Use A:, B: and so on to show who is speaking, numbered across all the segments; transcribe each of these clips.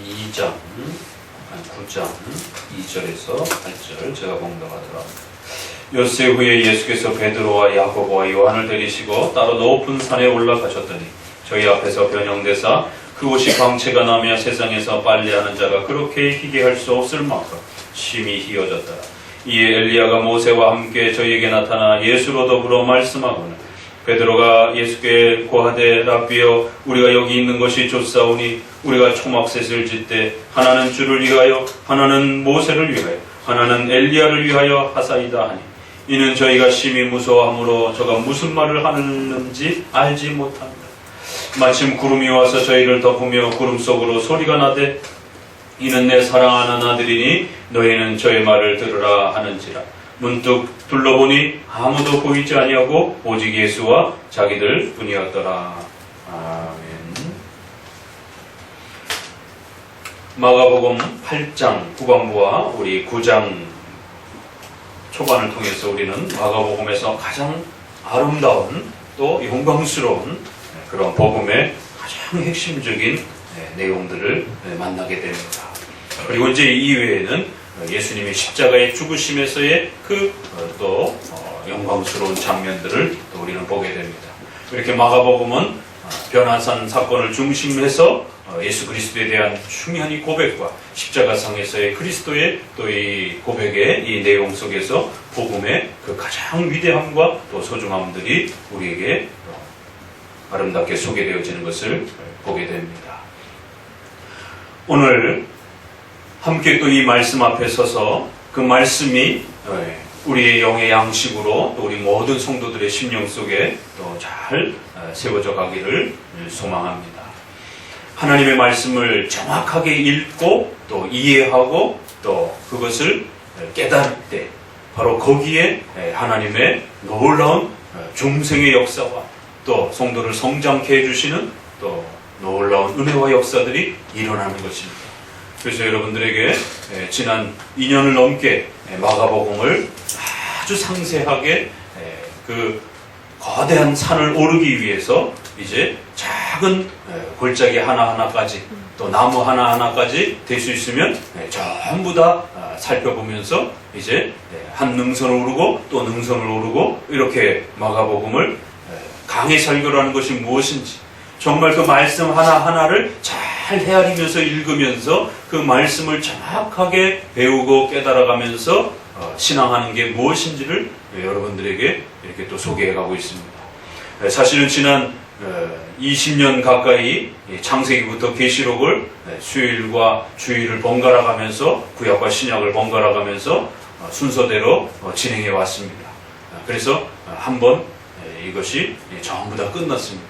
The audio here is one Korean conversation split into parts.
A: 2장 9장 2절에서 8절 제가 봉독하도록 합니다. 엿새 후에 예수께서 베드로와 야고보와 요한을 데리시고 따로 높은 산에 올라가셨더니 저희 앞에서 변형되사 그 옷이 광채가 나며 세상에서 빨래하는 자가 그렇게 희게 할 수 없을 만큼 심히 희어졌더라. 이에 엘리야가 모세와 함께 저희에게 나타나 예수로 더불어 말씀하고는 베드로가 예수께 고하되 라비여 우리가 여기 있는 것이 좋사오니 우리가 초막셋을 짓되 하나는 주를 위하여 하나는 모세를 위하여 하나는 엘리야를 위하여 하사이다 하니 이는 저희가 심히 무서워하므로 저가 무슨 말을 하는지 알지 못합니다. 마침 구름이 와서 저희를 덮으며 구름 속으로 소리가 나되 이는 내 사랑하는 아들이니 너희는 저의 말을 들으라 하는지라. 문득 둘러보니 아무도 보이지 아니하고 오직 예수와 자기들 뿐이었더라. 아멘. 마가복음 8장 후반부와 우리 9장 초반을 통해서 우리는 마가복음에서 가장 아름다운 또 영광스러운 그런 복음의 가장 핵심적인 내용들을 만나게 됩니다. 그리고 이제 이외에는 예수님의 십자가의 죽으심에서의 또 영광스러운 장면들을 또 우리는 보게 됩니다. 이렇게 마가복음은 변화산 사건을 중심해서 예수 그리스도에 대한 중요한 이 고백과 십자가상에서의 그리스도의 또 이 고백의 이 내용 속에서 복음의 그 가장 위대함과 또 소중함들이 우리에게 아름답게 소개되어지는 것을 보게 됩니다. 오늘 함께 또 이 말씀 앞에 서서 그 말씀이 우리의 영의 양식으로 또 우리 모든 성도들의 심령 속에 또 잘 세워져 가기를 소망합니다. 하나님의 말씀을 정확하게 읽고 또 이해하고 또 그것을 깨달을 때 바로 거기에 하나님의 놀라운 중생의 역사와 또 성도를 성장케 해주시는 또 놀라운 은혜와 역사들이 일어나는 것입니다. 그래서 여러분들에게 지난 2년을 넘게 마가복음을 아주 상세하게 그 거대한 산을 오르기 위해서 이제 작은 골짜기 하나하나까지 또 나무 하나하나까지 될 수 있으면 전부 다 살펴보면서 이제 한 능선을 오르고 또 능선을 오르고 이렇게 마가복음을 강해 설교라는 것이 무엇인지 정말 그 말씀 하나하나를 잘 헤아리면서 읽으면서 그 말씀을 정확하게 배우고 깨달아가면서 신앙하는 게 무엇인지를 여러분들에게 이렇게 또 소개해가고 있습니다. 사실은 지난 20년 가까이 창세기부터 계시록을 수요일과 주일을 번갈아 가면서 구약과 신약을 번갈아 가면서 순서대로 진행해 왔습니다. 그래서 한번 이것이 전부 다 끝났습니다.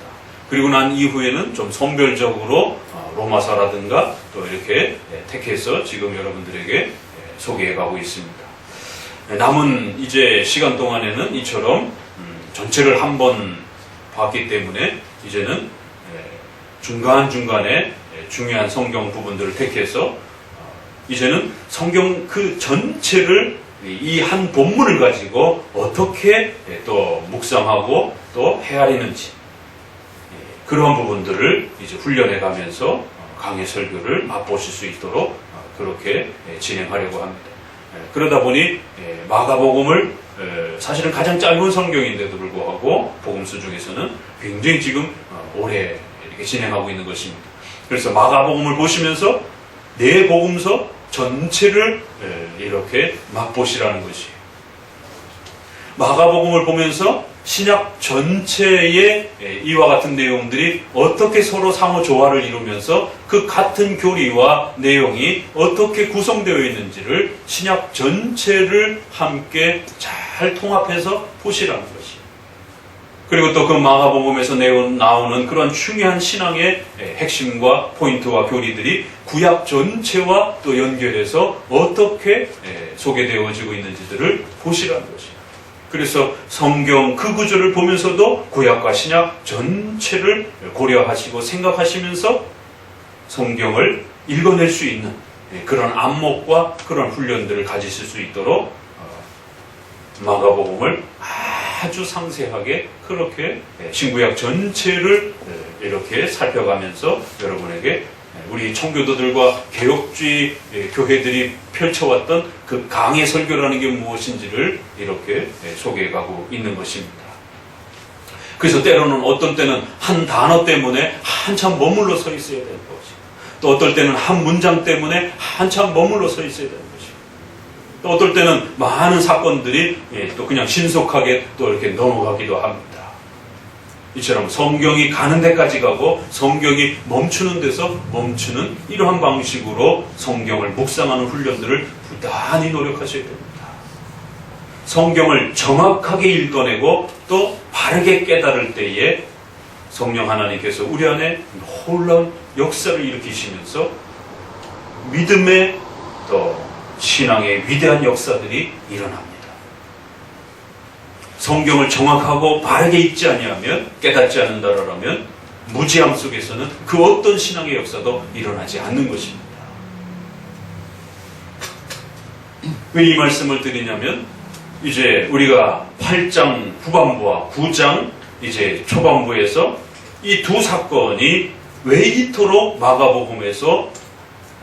A: 그리고 난 이후에는 좀 선별적으로 로마서라든가 또 이렇게 택해서 지금 여러분들에게 소개해 가고 있습니다. 남은 이제 시간 동안에는 이처럼 전체를 한번 봤기 때문에 이제는 중간중간에 중요한 성경 부분들을 택해서 이제는 성경 그 전체를 이 한 본문을 가지고 어떻게 또 묵상하고 또 헤아리는지 그러한 부분들을 이제 훈련해 가면서 강해 설교를 맛보실 수 있도록 그렇게 진행하려고 합니다. 그러다 보니 마가복음을 사실은 가장 짧은 성경인데도 불구하고 복음서 중에서는 굉장히 지금 오래 이렇게 진행하고 있는 것입니다. 그래서 마가복음을 보시면서 네 복음서 전체를 이렇게 맛보시라는 것이에요. 마가복음을 보면서 신약 전체의 이와 같은 내용들이 어떻게 서로 상호 조화를 이루면서 그 같은 교리와 내용이 어떻게 구성되어 있는지를 신약 전체를 함께 잘 통합해서 보시라는 것이에요. 그리고 또 그 마가복음에서 나오는 그런 중요한 신앙의 핵심과 포인트와 교리들이 구약 전체와 또 연결해서 어떻게 소개되어지고 있는지들을 보시라는 것이에요. 그래서 성경 그 구조를 보면서도 구약과 신약 전체를 고려하시고 생각하시면서 성경을 읽어낼 수 있는 그런 안목과 그런 훈련들을 가지실 수 있도록 마가복음을 아주 상세하게 그렇게 신구약 전체를 이렇게 살펴가면서 여러분에게 우리 청교도들과 개혁주의 교회들이 펼쳐왔던 그 강해 설교라는 게 무엇인지를 이렇게 소개해가고 있는 것입니다. 그래서 때로는 어떤 때는 한 단어 때문에 한참 머물러 서 있어야 되는 것이고, 또 어떨 때는 한 문장 때문에 한참 머물러 서 있어야 되는 것이고, 또 어떨 때는 많은 사건들이 또 그냥 신속하게 또 이렇게 넘어가기도 합니다. 이처럼 성경이 가는 데까지 가고 성경이 멈추는 데서 멈추는 이러한 방식으로 성경을 묵상하는 훈련들을 부단히 노력하셔야 됩니다. 성경을 정확하게 읽어내고 또 바르게 깨달을 때에 성령 하나님께서 우리 안에 놀라운 역사를 일으키시면서 믿음의 또 신앙의 위대한 역사들이 일어납니다. 성경을 정확하고 바르게 읽지 아니하면, 깨닫지 않는다라면 무지함 속에서는 그 어떤 신앙의 역사도 일어나지 않는 것입니다. 왜 이 말씀을 드리냐면, 이제 우리가 8장 후반부와 9장 이제 초반부에서 이 두 사건이 왜 이토록 마가복음에서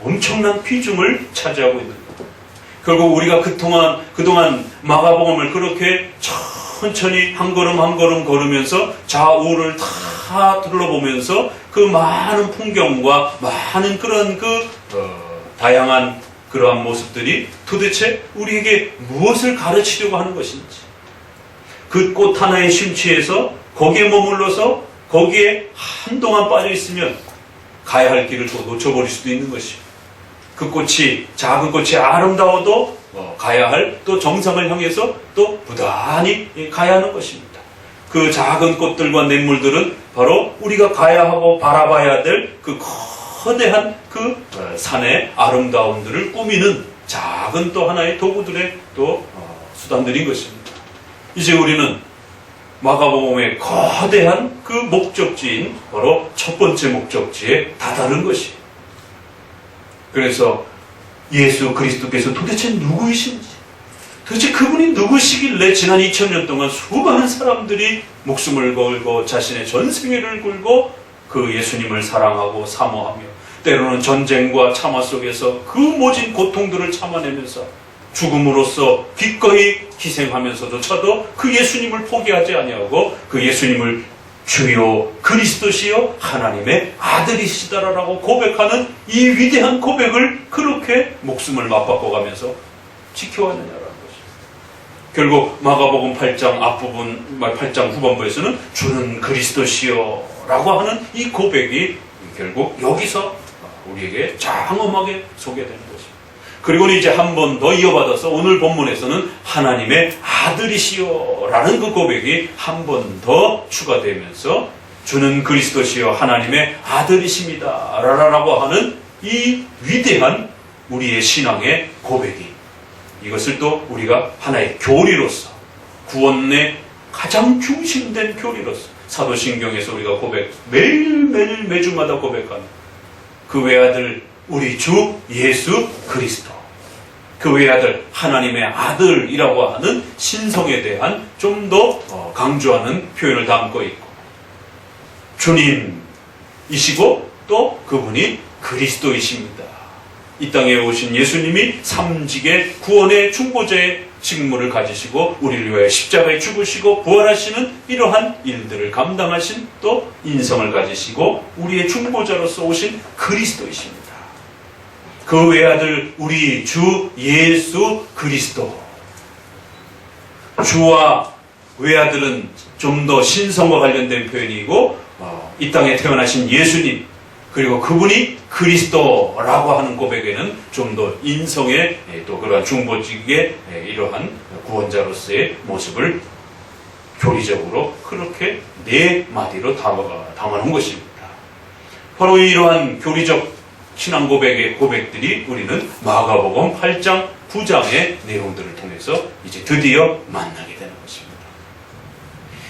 A: 엄청난 비중을 차지하고 있는 것. 결국 우리가 그동안 마가복음을 그렇게 천천히 한 걸음 한 걸음 걸으면서 좌우를 다 둘러보면서 그 많은 풍경과 많은 그런 다양한 그러한 모습들이 도대체 우리에게 무엇을 가르치려고 하는 것인지, 그 꽃 하나에 심취해서 거기에 머물러서 거기에 한동안 빠져 있으면 가야 할 길을 또 놓쳐버릴 수도 있는 것이고, 그 꽃이, 작은 꽃이 아름다워도 가야 할 또 정상을 향해서 또 부단히 가야 하는 것입니다. 그 작은 꽃들과 냇물들은 바로 우리가 가야 하고 바라봐야 될 그 거대한 그 산의 아름다움들을 꾸미는 작은 또 하나의 도구들의 또 수단들인 것입니다. 이제 우리는 마가복음의 거대한 그 목적지인 바로 첫 번째 목적지에 다다른 것이에요. 그래서 예수 그리스도께서 도대체 누구이신지, 도대체 그분이 누구시길래 지난 2000년 동안 수많은 사람들이 목숨을 걸고 자신의 전생애를 걸고 그 예수님을 사랑하고 사모하며 때로는 전쟁과 참화 속에서 그 모진 고통들을 참아내면서 죽음으로써 기꺼이 희생하면서조차도 그 예수님을 포기하지 아니하고 그 예수님을 주요 그리스도시요 하나님의 아들이시다라고 고백하는 이 위대한 고백을 그렇게 목숨을 맞바꿔가면서 지켜왔느냐라는 것입니다. 결국 마가복음 8장 앞부분, 8장 후반부에서는 주는 그리스도시요 라고 하는 이 고백이 결국 여기서 우리에게 장엄하게 소개되는 것입니다. 그리고는 이제 한 번 더 이어받아서 오늘 본문에서는 하나님의 아들이시요 라는 그 고백이 한 번 더 추가되면서 주는 그리스도시요 하나님의 아들이십니다 라고 하는 이 위대한 우리의 신앙의 고백이, 이것을 또 우리가 하나의 교리로서, 구원의 가장 중심된 교리로서 사도신경에서 우리가 매일매일 매주마다 고백하는 그 외아들 우리 주 예수 그리스도, 그 외아들 하나님의 아들이라고 하는 신성에 대한 좀 더 강조하는 표현을 담고 있고, 주님이시고 또 그분이 그리스도이십니다. 이 땅에 오신 예수님이 삼직의 구원의 중보자의 직무를 가지시고 우리를 위하여 십자가에 죽으시고 부활하시는 이러한 일들을 감당하신 또 인성을 가지시고 우리의 중보자로서 오신 그리스도이십니다. 그 외아들 우리 주 예수 그리스도. 주와 외아들은 좀 더 신성과 관련된 표현이고, 이 땅에 태어나신 예수님 그리고 그분이 그리스도라고 하는 고백에는 좀 더 인성의 또 그러한 중보직의 이러한 구원자로서의 모습을 교리적으로 그렇게 네 마디로 담아놓은 것입니다. 바로 이러한 교리적 신앙 고백의 고백들이 우리는 마가복음 8장 9장의 내용들을 통해서 이제 드디어 만나게 되는 것입니다.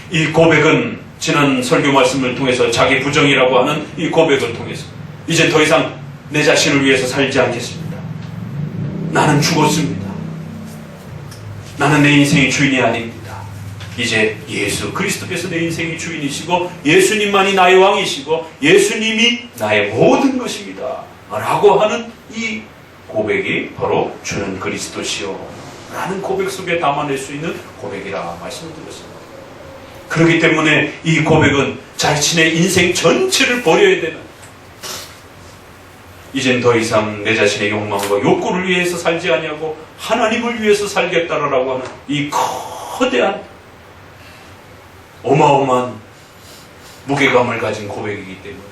A: 이 고백은 지난 설교 말씀을 통해서 자기 부정이라고 하는 이 고백을 통해서 이제 더 이상 내 자신을 위해서 살지 않겠습니다. 나는 죽었습니다. 나는 내 인생의 주인이 아닙니다. 이제 예수 그리스도께서 내 인생의 주인이시고 예수님만이 나의 왕이시고 예수님이 나의 모든 것입니다 라고 하는 이 고백이 바로 주는 그리스도시요 라는 고백 속에 담아낼 수 있는 고백이라 말씀을 드렸습니다. 그렇기 때문에 이 고백은 자신의 인생 전체를 버려야 되는, 이젠 더 이상 내 자신의 욕망과 욕구를 위해서 살지 아니하고 하나님을 위해서 살겠다라고 하는 이 거대한 어마어마한 무게감을 가진 고백이기 때문에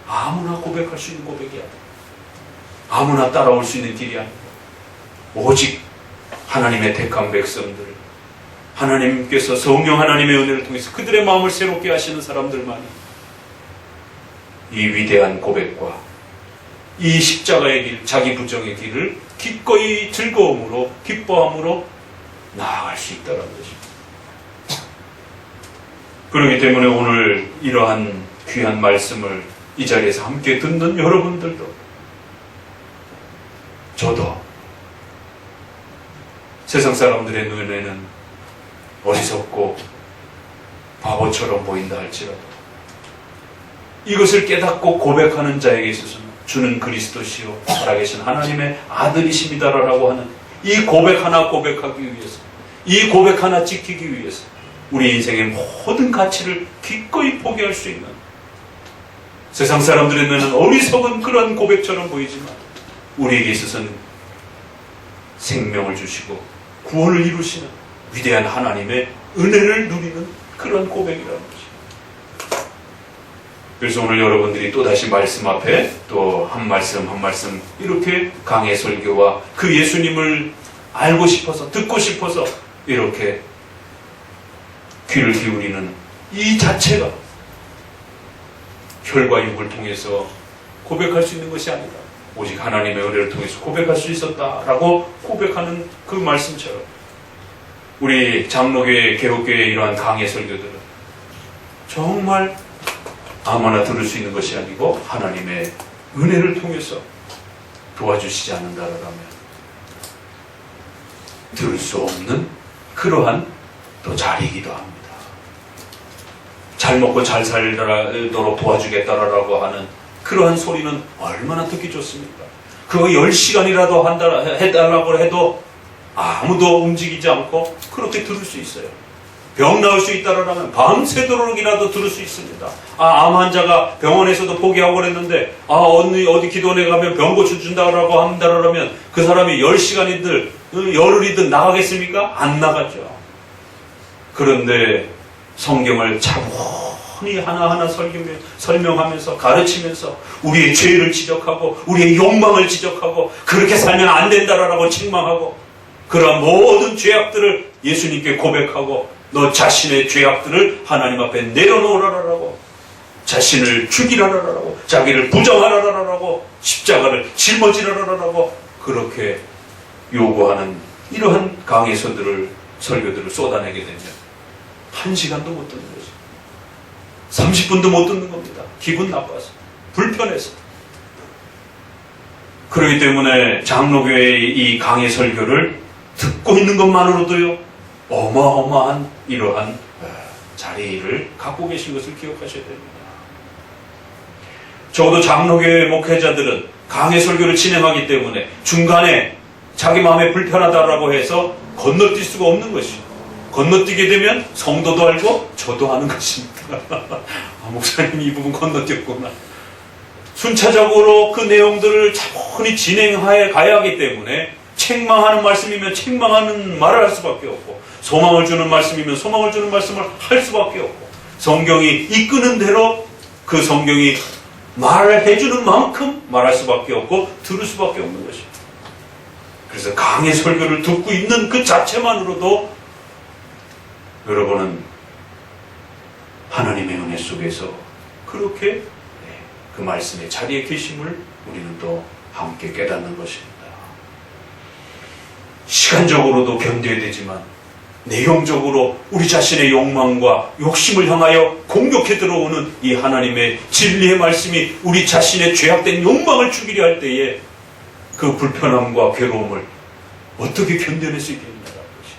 A: 아무나 고백할 수 있는 고백이 아니에요. 아무나 따라올 수 있는 길이 아니에요. 오직 하나님의 택한 백성들, 하나님께서 성령 하나님의 은혜를 통해서 그들의 마음을 새롭게 하시는 사람들만이 이 위대한 고백과 이 십자가의 길, 자기 부정의 길을 기꺼이 즐거움으로 기뻐함으로 나아갈 수 있다는 것입니다. 그렇기 때문에 오늘 이러한 귀한 말씀을 이 자리에서 함께 듣는 여러분들도, 저도 세상 사람들의 눈에는 어리석고 바보처럼 보인다 할지라도 이것을 깨닫고 고백하는 자에게 있어서는 주는 그리스도시요 살아계신 하나님의 아들이십니다라고 하는 이 고백 하나 고백하기 위해서, 이 고백 하나 지키기 위해서 우리 인생의 모든 가치를 기꺼이 포기할 수 있는, 세상 사람들의 눈에는 어리석은 그런 고백처럼 보이지만 우리에게 있어서는 생명을 주시고 구원을 이루시는 위대한 하나님의 은혜를 누리는 그런 고백이라는 것입니다. 그래서 오늘 여러분들이 또다시 말씀 앞에 또 한 말씀 한 말씀 이렇게 강해 설교와 그 예수님을 알고 싶어서 듣고 싶어서 이렇게 귀를 기울이는 이 자체가 혈과 육을 통해서 고백할 수 있는 것이 아니다. 오직 하나님의 은혜를 통해서 고백할 수 있었다라고 고백하는 그 말씀처럼 우리 장로교회, 개혁교회의 이러한 강해 설교들은 정말 아무나 들을 수 있는 것이 아니고 하나님의 은혜를 통해서 도와주시지 않는다라면 들을 수 없는 그러한 또 자리이기도 합니다. 잘 먹고 잘 살도록 도와주겠다라고 하는 그러한 소리는 얼마나 듣기 좋습니까? 그거 10시간이라도 해달라고 해도 아무도 움직이지 않고 그렇게 들을 수 있어요. 병 나을 수 있다라면 밤새도록이라도 들을 수 있습니다. 암 환자가 병원에서도 포기하고 그랬는데 어디 기도원에 가면 병 고쳐 준다라고 한다라면 그 사람이 10시간이든 열흘이든 나가겠습니까? 안 나가죠. 그런데 성경을 차분히 하나하나 설명하면서 가르치면서 우리의 죄를 지적하고 우리의 욕망을 지적하고 그렇게 살면 안 된다라고 책망하고 그러한 모든 죄악들을 예수님께 고백하고 너 자신의 죄악들을 하나님 앞에 내려놓으라라고, 자신을 죽이라라라고, 자기를 부정하라라라고, 십자가를 짊어지라라라고 그렇게 요구하는 이러한 강의 설교들을 쏟아내게 되면 1시간도 못 듣는 거죠. 30분도 못 듣는 겁니다. 기분 나빠서, 불편해서. 그렇기 때문에 장로교회의 이 강의 설교를 듣고 있는 것만으로도요 어마어마한 이러한 자리를 갖고 계신 것을 기억하셔야 됩니다. 적어도 장로교회 목회자들은 강의 설교를 진행하기 때문에 중간에 자기 마음에 불편하다라고 해서 건너뛸 수가 없는 것이죠. 건너뛰게 되면 성도도 알고 저도 아는 것입니다. 목사님이 이 부분 건너뛰었구나. 순차적으로 그 내용들을 차분히 진행하여 가야 하기 때문에 책망하는 말씀이면 책망하는 말을 할 수밖에 없고, 소망을 주는 말씀이면 소망을 주는 말씀을 할 수밖에 없고, 성경이 이끄는 대로 그 성경이 말을 해주는 만큼 말할 수밖에 없고 들을 수밖에 없는 것입니다. 그래서 강의 설교를 듣고 있는 그 자체만으로도 여러분은 하나님의 은혜 속에서 그렇게 그 말씀의 자리에 계심을 우리는 또 함께 깨닫는 것입니다. 시간적으로도 견뎌야 되지만 내용적으로 우리 자신의 욕망과 욕심을 향하여 공격해 들어오는 이 하나님의 진리의 말씀이 우리 자신의 죄악된 욕망을 죽이려 할 때에 그 불편함과 괴로움을 어떻게 견뎌낼 수 있겠느냐는 것이.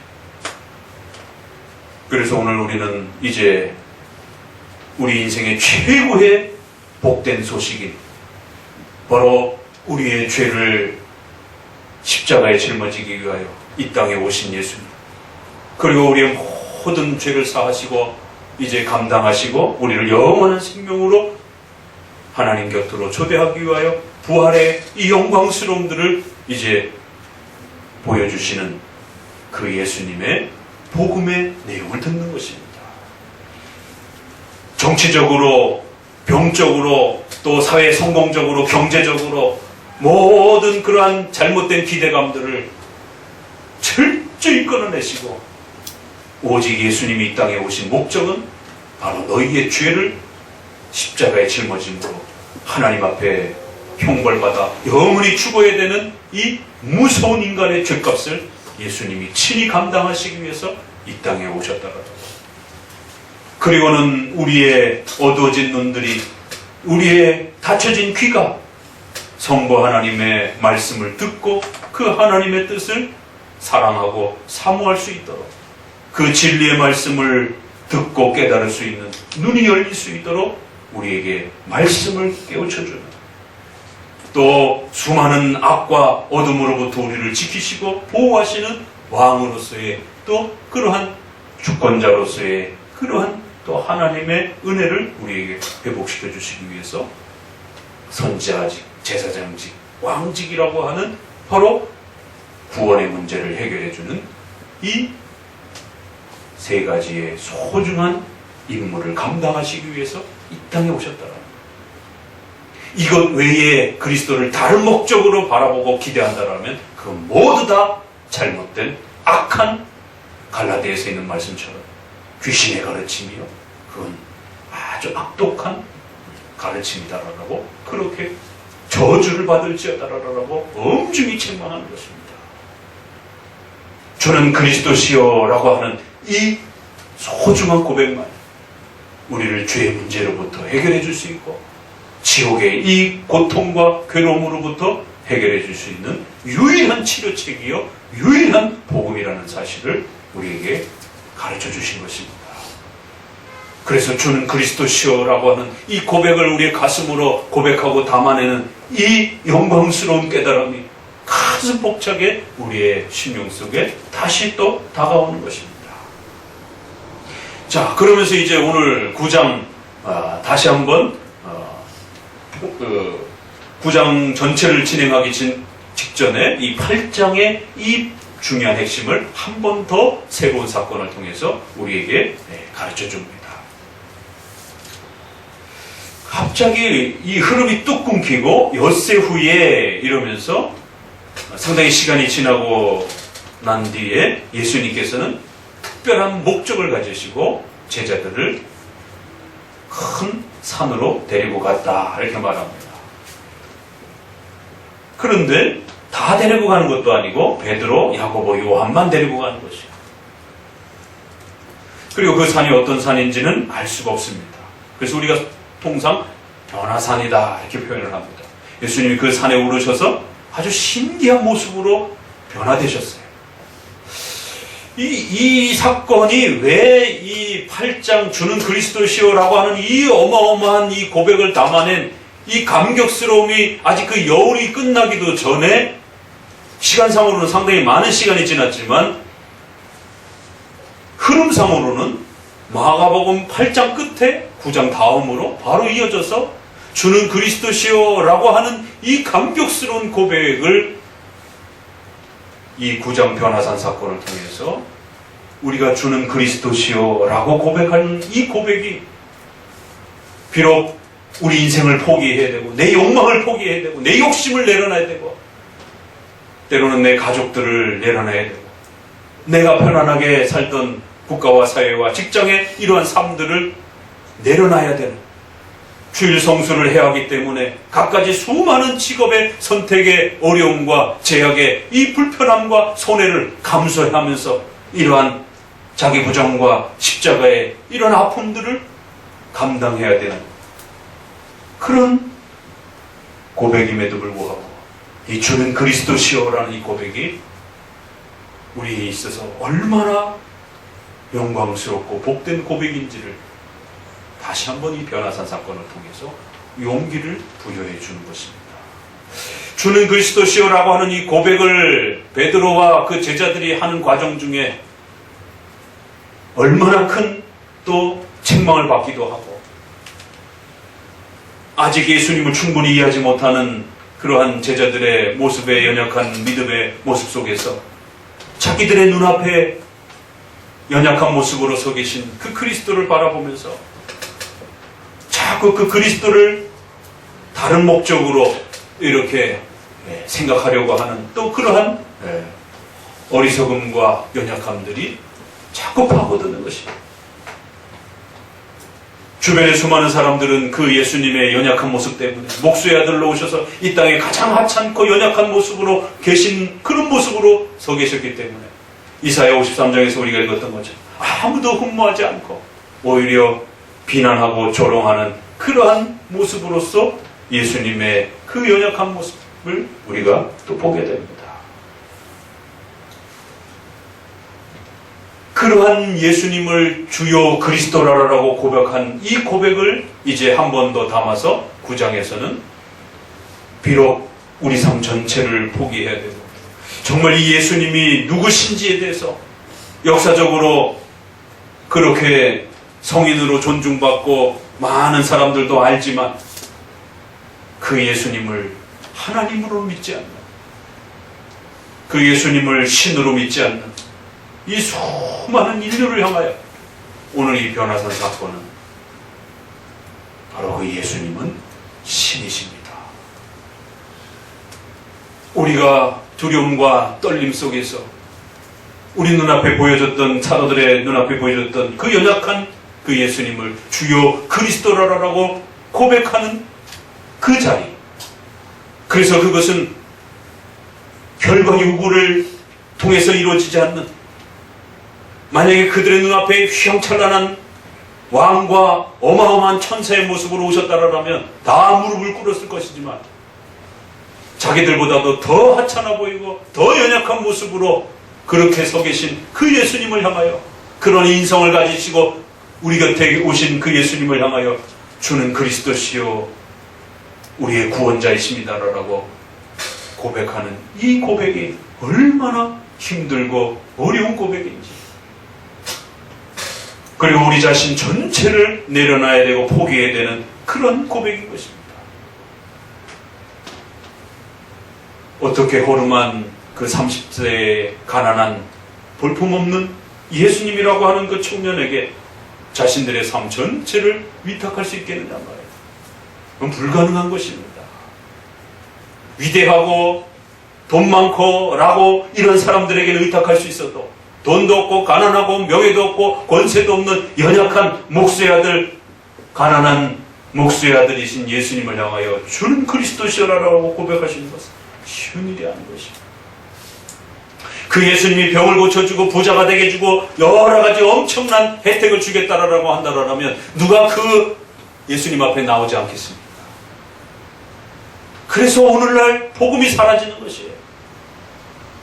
A: 그래서 오늘 우리는 이제 우리 인생의 최고의 복된 소식인 바로 우리의 죄를 십자가에 짊어지기 위하여 이 땅에 오신 예수님, 그리고 우리의 모든 죄를 사하시고 이제 감당하시고 우리를 영원한 생명으로 하나님 곁으로 초대하기 위하여 부활의 이 영광스러움들을 이제 보여주시는 그 예수님의 복음의 내용을 듣는 것입니다. 정치적으로, 병적으로, 또 사회 성공적으로, 경제적으로 모든 그러한 잘못된 기대감들을 철저히 끊어내시고 오직 예수님이 이 땅에 오신 목적은 바로 너희의 죄를 십자가에 짊어짐으로 하나님 앞에 형벌받아 영원히 죽어야 되는 이 무서운 인간의 죄값을 예수님이 친히 감당하시기 위해서 이 땅에 오셨다고. 그리고는 우리의 어두워진 눈들이, 우리의 닫혀진 귀가 성부 하나님의 말씀을 듣고 그 하나님의 뜻을 사랑하고 사모할 수 있도록, 그 진리의 말씀을 듣고 깨달을 수 있는 눈이 열릴 수 있도록 우리에게 말씀을 깨우쳐주는, 또 수많은 악과 어둠으로부터 우리를 지키시고 보호하시는 왕으로서의, 또 그러한 주권자로서의 그러한 또 하나님의 은혜를 우리에게 회복시켜 주시기 위해서 선지자직, 제사장직, 왕직이라고 하는 바로 구원의 문제를 해결해 주는 이 세 가지의 소중한 임무를 감당하시기 위해서 이 땅에 오셨다는, 이것 외에 그리스도를 다른 목적으로 바라보고 기대한다라면 그건 모두 다 잘못된 악한 갈라디아서에 있는 말씀처럼 귀신의 가르침이요, 그건 아주 악독한 가르침이다라고, 그렇게 저주를 받을지어다라고 엄중히 책망하는 것입니다. 저는 그리스도시요라고 하는 이 소중한 고백만 우리를 죄의 문제로부터 해결해 줄 수 있고 지옥의 이 고통과 괴로움으로부터 해결해 줄 수 있는 유일한 치료책이요 유일한 복음이라는 사실을 우리에게 가르쳐 주신 것입니다. 그래서 주는 그리스도시요라고 하는 이 고백을 우리의 가슴으로 고백하고 담아내는 이 영광스러운 깨달음이 가슴 벅차게 우리의 심령 속에 다시 또 다가오는 것입니다. 자, 그러면서 이제 오늘 9장 다시 한번 9장 전체를 진행하기 직전에 이 8장의 이 중요한 핵심을 한 번 더 새로운 사건을 통해서 우리에게 가르쳐 줍니다. 갑자기 이 흐름이 뚝 끊기고 엿새 후에 이러면서 상당히 시간이 지나고 난 뒤에 예수님께서는 특별한 목적을 가지시고 제자들을 큰 산으로 데리고 갔다 이렇게 말합니다. 그런데 다 데리고 가는 것도 아니고 베드로, 야고보, 요한만 데리고 가는 것이에요. 그리고 그 산이 어떤 산인지는 알 수가 없습니다. 그래서 우리가 통상 변화산이다 이렇게 표현을 합니다. 예수님이 그 산에 오르셔서 아주 신기한 모습으로 변화되셨어요. 이 사건이 왜 이 8장 주는 그리스도시요라고 하는 이 어마어마한 이 고백을 담아낸 이 감격스러움이 아직 그 여울이 끝나기도 전에, 시간상으로는 상당히 많은 시간이 지났지만 흐름상으로는 마가복음 8장 끝에 9장 다음으로 바로 이어져서 주는 그리스도시요라고 하는 이 감격스러운 고백을 이 9장 변화산 사건을 통해서 우리가 주는 그리스도시요라고 고백하는 이 고백이 비록 우리 인생을 포기해야 되고 내 욕망을 포기해야 되고 내 욕심을 내려놔야 되고 때로는 내 가족들을 내려놔야 되고 내가 편안하게 살던 국가와 사회와 직장의 이러한 삶들을 내려놔야 되는, 주일 성수를 해야 하기 때문에 갖가지 수많은 직업의 선택의 어려움과 제약의 이 불편함과 손해를 감수해야 하면서 이러한 자기 부정과 십자가의 이런 아픔들을 감당해야 되는 그런 고백임에도 불구하고 이 주는 그리스도시요라는 이 고백이 우리에 있어서 얼마나 영광스럽고 복된 고백인지를 다시 한번 이 변화산 사건을 통해서 용기를 부여해 주는 것입니다. 주는 그리스도시요라고 하는 이 고백을 베드로와 그 제자들이 하는 과정 중에 얼마나 큰 또 책망을 받기도 하고, 아직 예수님을 충분히 이해하지 못하는 그러한 제자들의 모습의 연약한 믿음의 모습 속에서 자기들의 눈앞에 연약한 모습으로 서 계신 그 그리스도를 바라보면서 자꾸 그 그리스도를 다른 목적으로 이렇게 생각하려고 하는 또 그러한 어리석음과 연약함들이 자꾸 파고드는 것입니다. 주변의 수많은 사람들은 그 예수님의 연약한 모습 때문에 목수의 아들로 오셔서 이 땅에 가장 하찮고 연약한 모습으로 계신 그런 모습으로 서 계셨기 때문에 이사야 53장에서 우리가 읽었던 것처럼 아무도 흠모하지 않고 오히려 비난하고 조롱하는 그러한 모습으로서 예수님의 그 연약한 모습을 우리가 또 보게 됩니다. 그러한 예수님을 주요 그리스도라라고 고백한 이 고백을 이제 한 번 더 담아서 9장에서는 비록 우리 삶 전체를 포기해야 되고 정말 이 예수님이 누구신지에 대해서 역사적으로 그렇게 성인으로 존중받고 많은 사람들도 알지만 그 예수님을 하나님으로 믿지 않는, 그 예수님을 신으로 믿지 않는 이 수많은 인류를 향하여 오늘 이 변화산 사건은 바로 그 예수님은 신이십니다. 우리가 두려움과 떨림 속에서 우리 눈앞에 보여줬던, 사도들의 눈앞에 보여줬던 그 연약한 그 예수님을 주요 그리스도라라고 고백하는 그 자리, 그래서 그것은 혈과 육구를 통해서 이루어지지 않는, 만약에 그들의 눈앞에 휘황찬란한 왕과 어마어마한 천사의 모습으로 오셨다라면 다 무릎을 꿇었을 것이지만 자기들보다도 더 하찮아 보이고 더 연약한 모습으로 그렇게 서 계신 그 예수님을 향하여, 그런 인성을 가지시고 우리 곁에 오신 그 예수님을 향하여 주는 그리스도시요 우리의 구원자이십니다라고 고백하는 이 고백이 얼마나 힘들고 어려운 고백인지, 그리고 우리 자신 전체를 내려놔야 되고 포기해야 되는 그런 고백인 것입니다. 어떻게 호름한 그 30세의 가난한 볼품없는 예수님이라고 하는 그 청년에게 자신들의 삶 전체를 위탁할 수 있겠느냐 말이에요. 그건 불가능한 것입니다. 위대하고 돈 많고 라고 이런 사람들에게는 의탁할 수 있어도 돈도 없고 가난하고 명예도 없고 권세도 없는 연약한 목수의 아들, 가난한 목수의 아들이신 예수님을 향하여 주는 그리스도시라라고 고백하시는 것은 쉬운 일이 아닌 것입니다. 그 예수님이 병을 고쳐주고 부자가 되게 해주고 여러 가지 엄청난 혜택을 주겠다라고 한다라면 누가 그 예수님 앞에 나오지 않겠습니까? 그래서 오늘날 복음이 사라지는 것이에요.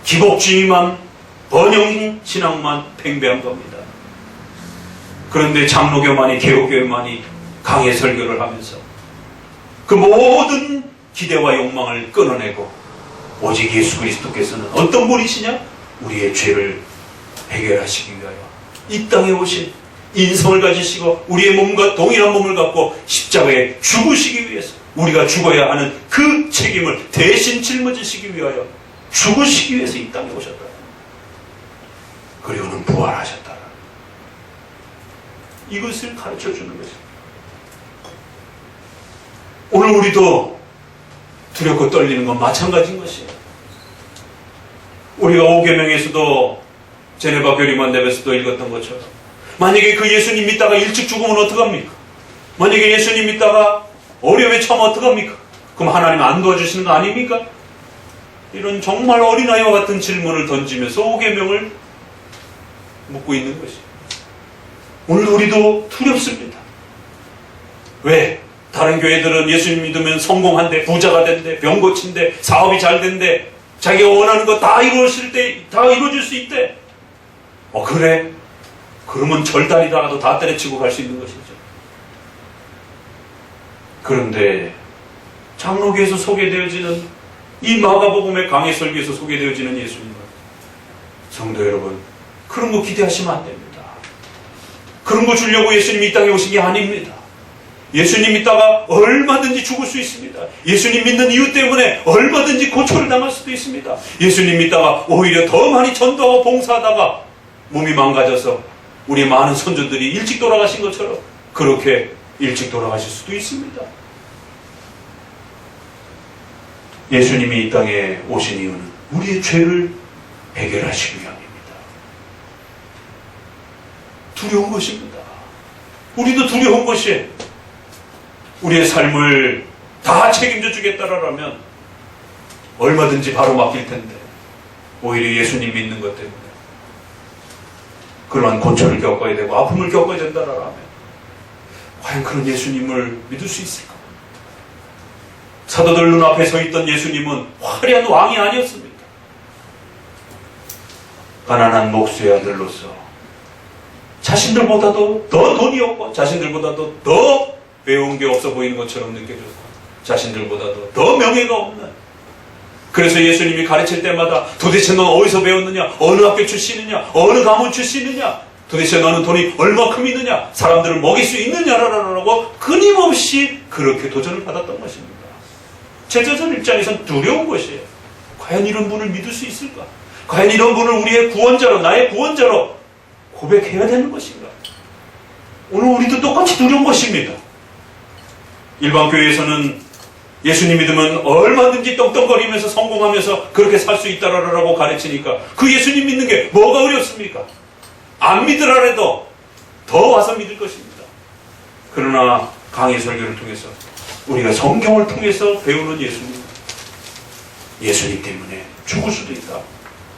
A: 기복주의만, 번영 신앙만 팽배한 겁니다. 그런데 장로교만이, 개혁교만이 강해 설교를 하면서 그 모든 기대와 욕망을 끊어내고 오직 예수 그리스도께서는 어떤 분이시냐? 우리의 죄를 해결하시기 위하여 이 땅에 오신, 인성을 가지시고 우리의 몸과 동일한 몸을 갖고 십자가에 죽으시기 위해서, 우리가 죽어야 하는 그 책임을 대신 짊어지시기 위하여 죽으시기 위해서 이 땅에 오셨다. 그리고는 부활하셨다. 이것을 가르쳐주는 것입니다. 오늘 우리도 두렵고 떨리는 건 마찬가지인 것이에요. 우리가 5계명에서도 제네바 교리만답에서도 읽었던 것처럼 만약에 그 예수님 믿다가 일찍 죽으면 어떡합니까? 만약에 예수님 믿다가 어려움에 처하면 어떡합니까? 그럼 하나님 안 도와주시는 거 아닙니까? 이런 정말 어린아이와 같은 질문을 던지면서 5계명을 묻고 있는 것이에요. 오늘 우리도 두렵습니다. 왜? 다른 교회들은 예수님 믿으면 성공한대, 부자가 된대, 병 고친대, 사업이 잘 된대, 자기가 원하는 거 다 이루어질 때, 다 이루어질 수 있대. 그래? 그러면 절단이다가도 다 때려치고 갈 수 있는 것이죠. 그런데 장로교에서 소개되어지는 이 마가복음의 강해 설교에서 소개되어지는 예수님은, 성도 여러분, 그런 거 기대하시면 안 됩니다. 그런 거 주려고 예수님이 이 땅에 오신 게 아닙니다. 예수님 믿다가 얼마든지 죽을 수 있습니다. 예수님 믿는 이유 때문에 얼마든지 고초를 당할 수도 있습니다. 예수님 믿다가 오히려 더 많이 전도하고 봉사하다가 몸이 망가져서 우리 많은 선조들이 일찍 돌아가신 것처럼 그렇게 일찍 돌아가실 수도 있습니다. 예수님이 이 땅에 오신 이유는 우리의 죄를 해결하시기 위함입니다. 두려운 것입니다. 우리도 두려운 것이에요. 우리의 삶을 다 책임져 주겠다라면 얼마든지 바로 맡길 텐데, 오히려 예수님 믿는 것 때문에 그러한 고초를 겪어야 되고 아픔을 겪어야 된다라면 과연 그런 예수님을 믿을 수 있을까? 사도들 눈앞에 서 있던 예수님은 화려한 왕이 아니었습니다. 가난한 목수의 아들로서 자신들보다도 더 돈이 없고 자신들보다도 더 배운 게 없어 보이는 것처럼 느껴졌고 자신들보다도 더 명예가 없는, 그래서 예수님이 가르칠 때마다 도대체 넌 어디서 배웠느냐, 어느 학교 출신이냐, 어느 가문 출신이냐, 도대체 너는 돈이 얼마큼 있느냐, 사람들을 먹일 수 있느냐라고 끊임없이 그렇게 도전을 받았던 것입니다. 제자들 입장에선 두려운 것이에요. 과연 이런 분을 믿을 수 있을까? 과연 이런 분을 우리의 구원자로, 나의 구원자로 고백해야 되는 것인가? 오늘 우리도 똑같이 두려운 것입니다. 일반 교회에서는 예수님 믿으면 얼마든지 떵떵거리면서 성공하면서 그렇게 살 수 있다라고 가르치니까 그 예수님 믿는 게 뭐가 어렵습니까? 안 믿으라래도 더 와서 믿을 것입니다. 그러나 강의 설교를 통해서 우리가 성경을 통해서 배우는 예수님 때문에 죽을 수도 있다.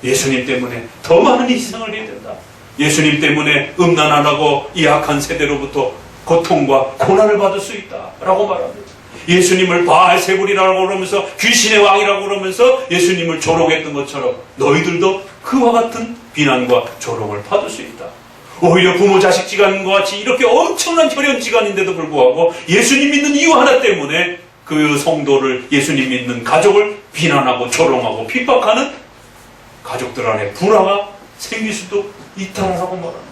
A: 예수님 때문에 더 많은 희생을 해야 된다. 예수님 때문에 음란 안 하고 이 악한 세대로부터 고통과 고난을 받을 수 있다라고 말합니다. 예수님을 바알세불이라고 그러면서 귀신의 왕이라고 그러면서 예수님을 조롱했던 것처럼 너희들도 그와 같은 비난과 조롱을 받을 수 있다. 오히려 부모 자식 지간과 같이 이렇게 엄청난 혈연 지간인데도 불구하고 예수님 믿는 이유 하나 때문에 그 성도를, 예수님 믿는 가족을 비난하고 조롱하고 핍박하는 가족들 안에 불화가 생길 수도 있다라고 말하는 거죠.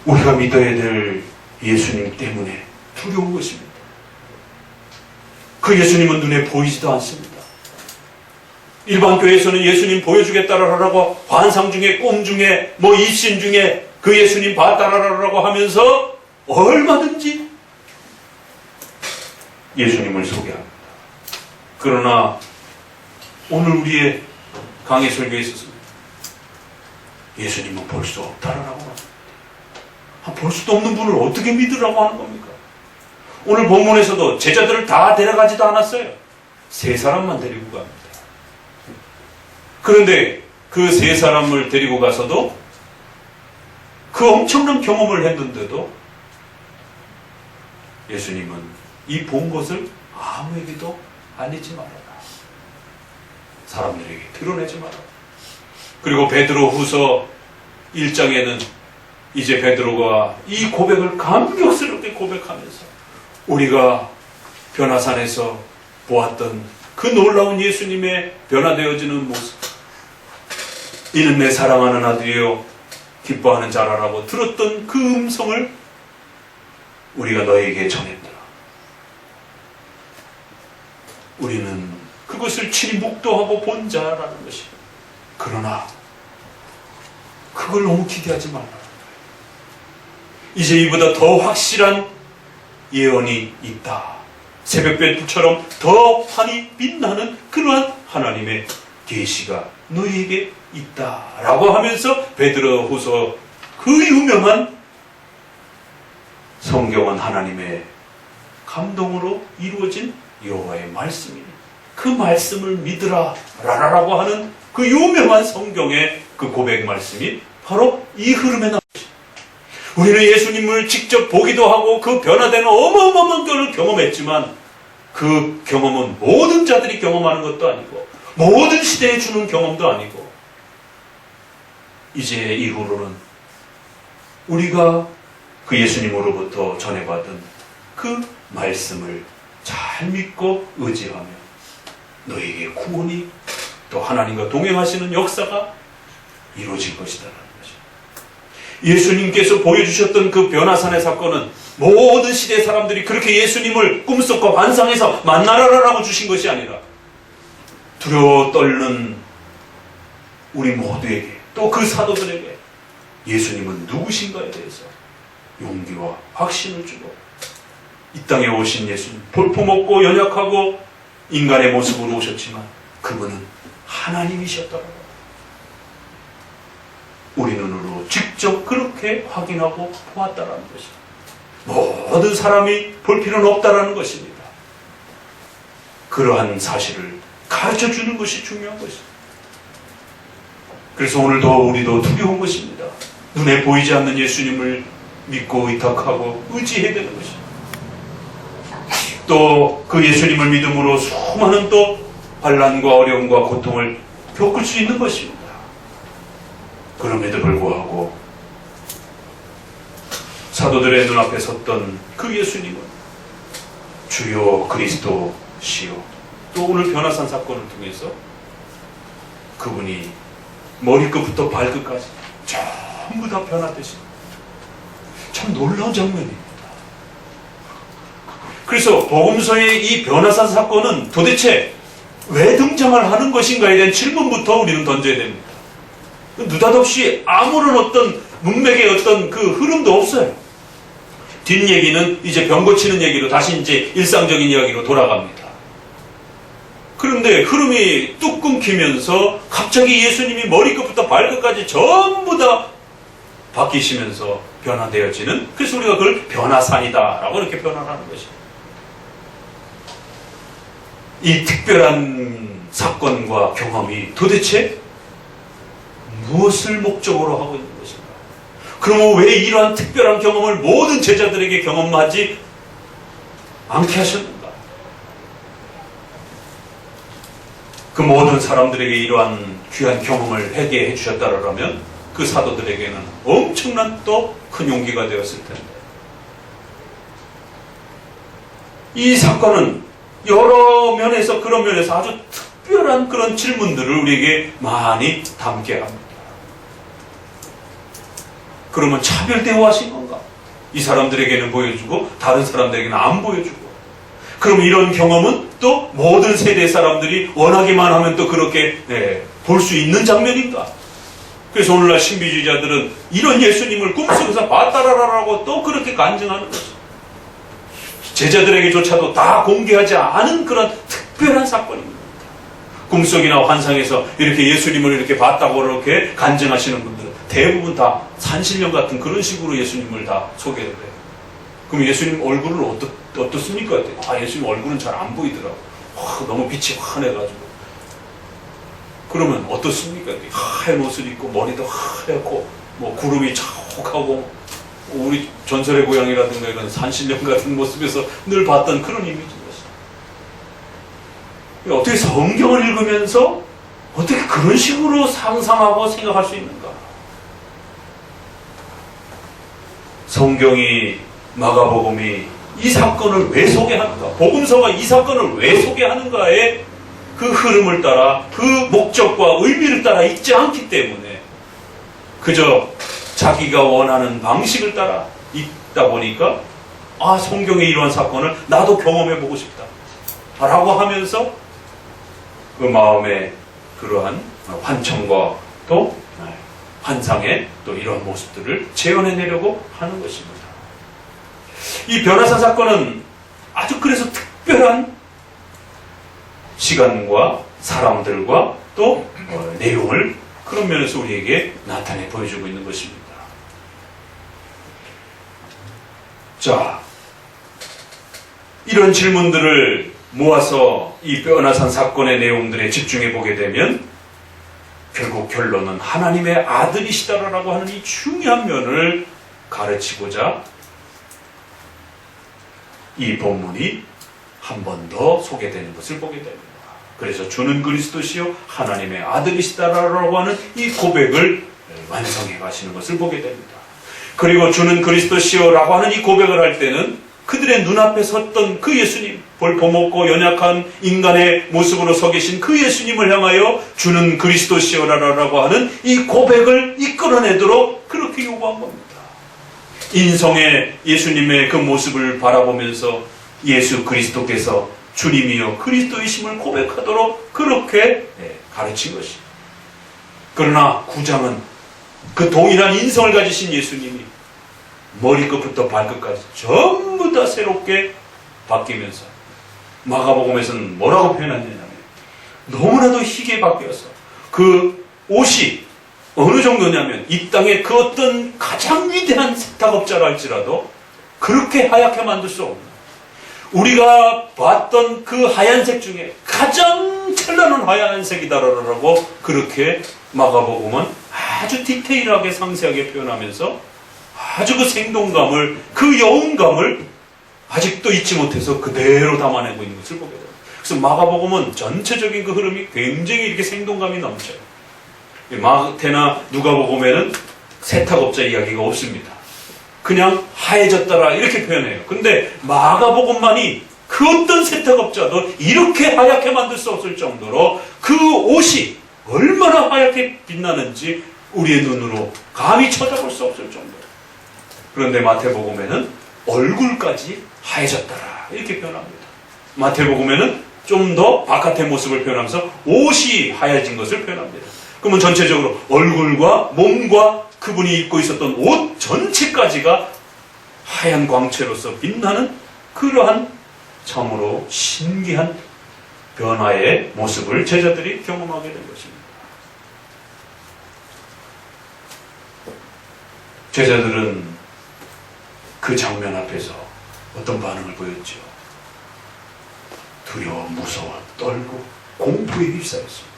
A: 우리가 믿어야 될 예수님 때문에 두려운 것입니다. 그 예수님은 눈에 보이지도 않습니다. 일반 교회에서는 예수님 보여주겠다라고 환상 중에, 꿈 중에, 입신 중에 그 예수님 봤다라고 하면서 얼마든지 예수님을 소개합니다. 그러나 오늘 우리의 강해 설교에 있어서 예수님은 볼 수 없다라고 합니다. 볼 수도 없는 분을 어떻게 믿으라고 하는 겁니까? 오늘 본문에서도 제자들을 다 데려가지도 않았어요. 3사람만 데리고 갑니다. 그런데 그 3사람을 데리고 가서도 그 엄청난 경험을 했는데도 예수님은 이 본 것을 아무에게도 알리지 말아라. 사람들에게 드러내지 말아라. 그리고 베드로 후서 1장에는 이제 베드로가 이 고백을 감격스럽게 고백하면서 우리가 변화산에서 보았던 그 놀라운 예수님의 변화되어지는 모습, 이는 내 사랑하는 아들이요 기뻐하는 자라라고 들었던 그 음성을 우리가 너에게 전했다. 우리는 그것을 친히 묵도하고 본 자라는 것이. 그러나 그걸 너무 기대하지 말라. 이제 이보다 더 확실한 예언이 있다. 새벽별 불처럼 더 환히 빛나는 그러한 하나님의 계시가 너희에게 있다라고 하면서 베드로후서 그 유명한 성경은 하나님의 감동으로 이루어진 여호와의 말씀이니 그 말씀을 믿으라 라라라고 하는 그 유명한 성경의 그 고백 말씀이 바로 이 흐름에 나옵니다. 우리는 예수님을 직접 보기도 하고 그 변화되는 어마어마한 것을 경험했지만 그 경험은 모든 자들이 경험하는 것도 아니고 모든 시대에 주는 경험도 아니고 이제 이후로는 우리가 그 예수님으로부터 전해받은 그 말씀을 잘 믿고 의지하며 너에게 구원이 또 하나님과 동행하시는 역사가 이루어질 것이다라는 것입니다. 예수님께서 보여주셨던 그 변화산의 사건은 모든 시대 사람들이 그렇게 예수님을 꿈속과 환상에서 만나라라고 주신 것이 아니라 두려워 떨는 우리 모두에게 또 그 사도들에게 예수님은 누구신가에 대해서 용기와 확신을 주고 이 땅에 오신 예수님, 볼품없고 연약하고 인간의 모습으로 오셨지만 그분은 하나님이셨더라고요. 우리 눈으로 직접 그렇게 확인하고 보았다라는 것입니다. 모든 사람이 볼 필요는 없다라는 것입니다. 그러한 사실을 가르쳐 주는 것이 중요한 것입니다. 그래서 오늘도 우리도 두려운 것입니다. 눈에 보이지 않는 예수님을 믿고 의탁하고 의지해야 되는 것입니다. 또 그 예수님을 믿음으로 수많은 또 환난과 어려움과 고통을 겪을 수 있는 것입니다. 그럼에도 불구하고 사도들의 눈앞에 섰던 그 예수님은 주여 그리스도시요, 또 오늘 변화산 사건을 통해서 그분이 머리끝부터 발끝까지 전부 다 변화되신 참 놀라운 장면입니다. 그래서 복음서의 이 변화산 사건은 도대체 왜 등장을 하는 것인가에 대한 질문부터 우리는 던져야 됩니다. 느닷없이 아무런 어떤 문맥의 어떤 그 흐름도 없어요. 뒷얘기는 이제 병 고치는 얘기로 다시 이제 일상적인 이야기로 돌아갑니다. 그런데 흐름이 뚝 끊기면서 갑자기 예수님이 머리끝부터 발끝까지 전부 다 바뀌시면서 변화되어지는, 그래서 우리가 그걸 변화산이다라고 이렇게 변화하는 것입니다. 이 특별한 사건과 경험이 도대체 무엇을 목적으로 하고 있는 것인가? 그러면 왜 이러한 특별한 경험을 모든 제자들에게 경험하지 않게 하셨는가? 그 모든 사람들에게 이러한 귀한 경험을 하게 해주셨다라면 그 사도들에게는 엄청난 또 큰 용기가 되었을 텐데, 이 사건은 여러 면에서, 그런 면에서 아주 특별한 그런 질문들을 우리에게 많이 담게 합니다. 그러면 차별 대우하신 건가? 이 사람들에게는 보여주고 다른 사람들에게는 안 보여주고, 그럼 이런 경험은 또 모든 세대 사람들이 원하기만 하면 또 그렇게 볼 수 있는 장면인가? 그래서 오늘날 신비주의자들은 이런 예수님을 꿈속에서 봤다라라고 또 그렇게 간증하는 거죠. 제자들에게조차도 다 공개하지 않은 그런 특별한 사건입니다. 꿈속이나 환상에서 이렇게 예수님을 이렇게 봤다고 이렇게 간증하시는 분들은 대부분 다 산신령 같은 그런 식으로 예수님을 다 소개를 해요. 그럼 예수님 얼굴은 어떻습니까? 예수님 얼굴은 잘 안 보이더라고. 너무 빛이 환해가지고. 그러면 어떻습니까? 하얀 옷을 입고 머리도 하얗고 뭐 구름이 자욱하고, 우리 전설의 고향이라든가 이런 산신령 같은 모습에서 늘 봤던 그런 이미지인 것이죠. 어떻게 성경을 읽으면서 어떻게 그런 식으로 상상하고 생각할 수 있는가? 성경이, 마가복음이 이 사건을 왜 소개하는가? 복음서가 이 사건을 왜 소개하는가에 그 흐름을 따라, 그 목적과 의미를 따라 읽지 않기 때문에 그저 자기가 원하는 방식을 따라 읽다 보니까 성경의 이러한 사건을 나도 경험해보고 싶다 라고 하면서 그 마음에 그러한 환청과 또 환상의 또 이런 모습들을 재현해내려고 하는 것입니다. 이 변화산 사건은 아주 그래서 특별한 시간과 사람들과 또 내용을 그런 면에서 우리에게 나타내 보여주고 있는 것입니다. 자, 이런 질문들을 모아서 이 변화산 사건의 내용들에 집중해 보게 되면 결국 결론은 하나님의 아들이시다라고 하는 이 중요한 면을 가르치고자 이 본문이 한 번 더 소개되는 것을 보게 됩니다. 그래서 주는 그리스도시요 하나님의 아들이시다라고 하는 이 고백을 완성해 가시는 것을 보게 됩니다. 그리고 주는 그리스도시요라고 하는 이 고백을 할 때는 그들의 눈앞에 섰던 그 예수님, 볼품없고 연약한 인간의 모습으로 서 계신 그 예수님을 향하여 주는 그리스도시요라고 하는 이 고백을 이끌어내도록 그렇게 요구한 겁니다. 인성의 예수님의 그 모습을 바라보면서 예수 그리스도께서 주님이여 그리스도이심을 고백하도록 그렇게 가르친 것입니다. 그러나 9장은 그 동일한 인성을 가지신 예수님이 머리끝부터 발끝까지 전부 다 새롭게 바뀌면서 마가복음에서는 뭐라고 표현하느냐면 너무나도 희게 바뀌어서 그 옷이 어느 정도냐면 이 땅에 그 어떤 가장 위대한 세탁업자라 할지라도 그렇게 하얗게 만들 수 없는, 우리가 봤던 그 하얀색 중에 가장 찬란한 하얀색이다라고 그렇게 마가복음은 아주 디테일하게 상세하게 표현하면서 아주 그 생동감을, 그 여운감을 아직도 잊지 못해서 그대로 담아내고 있는 것을 보게 됩니다. 그래서 마가복음은 전체적인 그 흐름이 굉장히 이렇게 생동감이 넘쳐요. 마태나 누가복음에는 세탁업자 이야기가 없습니다. 그냥 하얘졌더라 이렇게 표현해요. 근데 마가복음만이 그 어떤 세탁업자도 이렇게 하얗게 만들 수 없을 정도로 그 옷이 얼마나 하얗게 빛나는지 우리의 눈으로 감히 쳐다볼 수 없을 정도로. 그런데 마태복음에는 얼굴까지 하얘졌더라 이렇게 표현합니다. 마태복음에는 좀 더 바깥의 모습을 표현하면서 옷이 하얘진 것을 표현합니다. 그러면 전체적으로 얼굴과 몸과 그분이 입고 있었던 옷 전체까지가 하얀 광채로서 빛나는 그러한 참으로 신기한 변화의 모습을 제자들이 경험하게 된 것입니다. 제자들은 그 장면 앞에서 어떤 반응을 보였죠? 두려워, 무서워, 떨고 공포에 휩싸였습니다.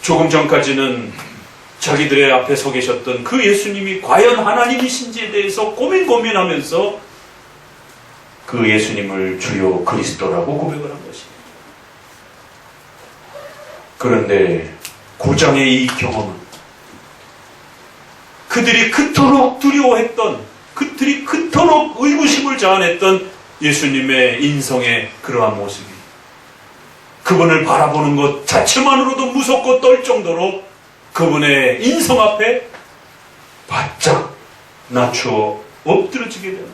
A: 조금 전까지는 자기들의 앞에 서 계셨던 그 예수님이 과연 하나님이신지에 대해서 고민하면서 그 예수님을 주요 그리스도라고 고백을 한 것입니다. 그런데 9장의 이 경험은 그들이 그토록 두려워했던, 그들이 그토록 의구심을 자아냈던 예수님의 인성의 그러한 모습이 그분을 바라보는 것 자체만으로도 무섭고 떨 정도로 그분의 인성 앞에 바짝 낮추어 엎드러지게 되는,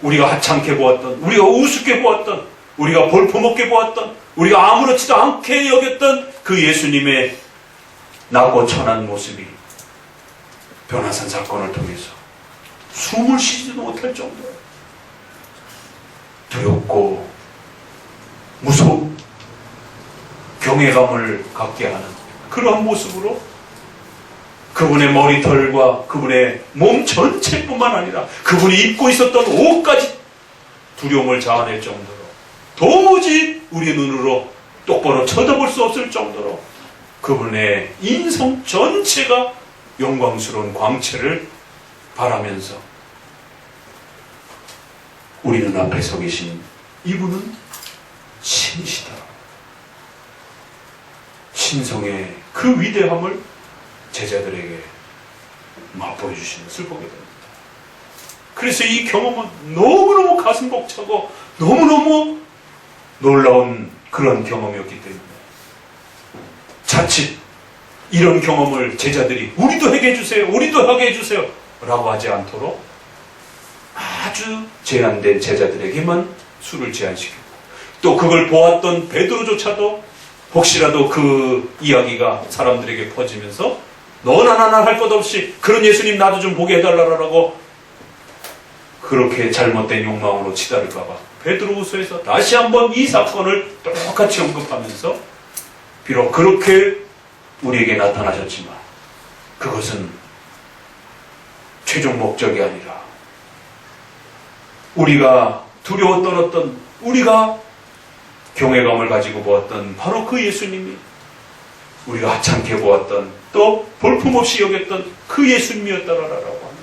A: 우리가 하찮게 보았던, 우리가 우습게 보았던, 우리가 볼품없게 보았던, 우리가 아무렇지도 않게 여겼던 그 예수님의 낮고 천한 모습이 변화산 사건을 통해서 숨을 쉬지도 못할 정도로 두렵고 무서운 경외감을 갖게 하는 그러한 모습으로 그분의 머리털과 그분의 몸 전체뿐만 아니라 그분이 입고 있었던 옷까지 두려움을 자아낼 정도로 도무지 우리의 눈으로 똑바로 쳐다볼 수 없을 정도로 그분의 인성 전체가 영광스러운 광채를 바라면서 우리 눈앞에 서 계신 이분은 신이시다. 신성의 그 위대함을 제자들에게 맛보여 주시는 것을 보게 됩니다. 그래서 이 경험은 너무너무 가슴 벅차고 너무너무 놀라운 그런 경험이었기 때문에 자칫 이런 경험을 제자들이 우리도 하게 해주세요, 우리도 하게 해주세요 라고 하지 않도록 아주 제한된 제자들에게만 술을 제한시키고, 또 그걸 보았던 베드로조차도 혹시라도 그 이야기가 사람들에게 퍼지면서 너나 나나 할 것 없이 그런 예수님 나도 좀 보게 해달라고 그렇게 잘못된 욕망으로 치달을까봐 베드로후서에서 다시 한번 이 사건을 똑같이 언급하면서 비록 그렇게 우리에게 나타나셨지만 그것은 최종 목적이 아니라 우리가 두려워 떨었던, 우리가 경외감을 가지고 보았던 바로 그 예수님이, 우리가 하찮게 보았던 또 볼품없이 여겼던 그 예수님이었다라고 하는,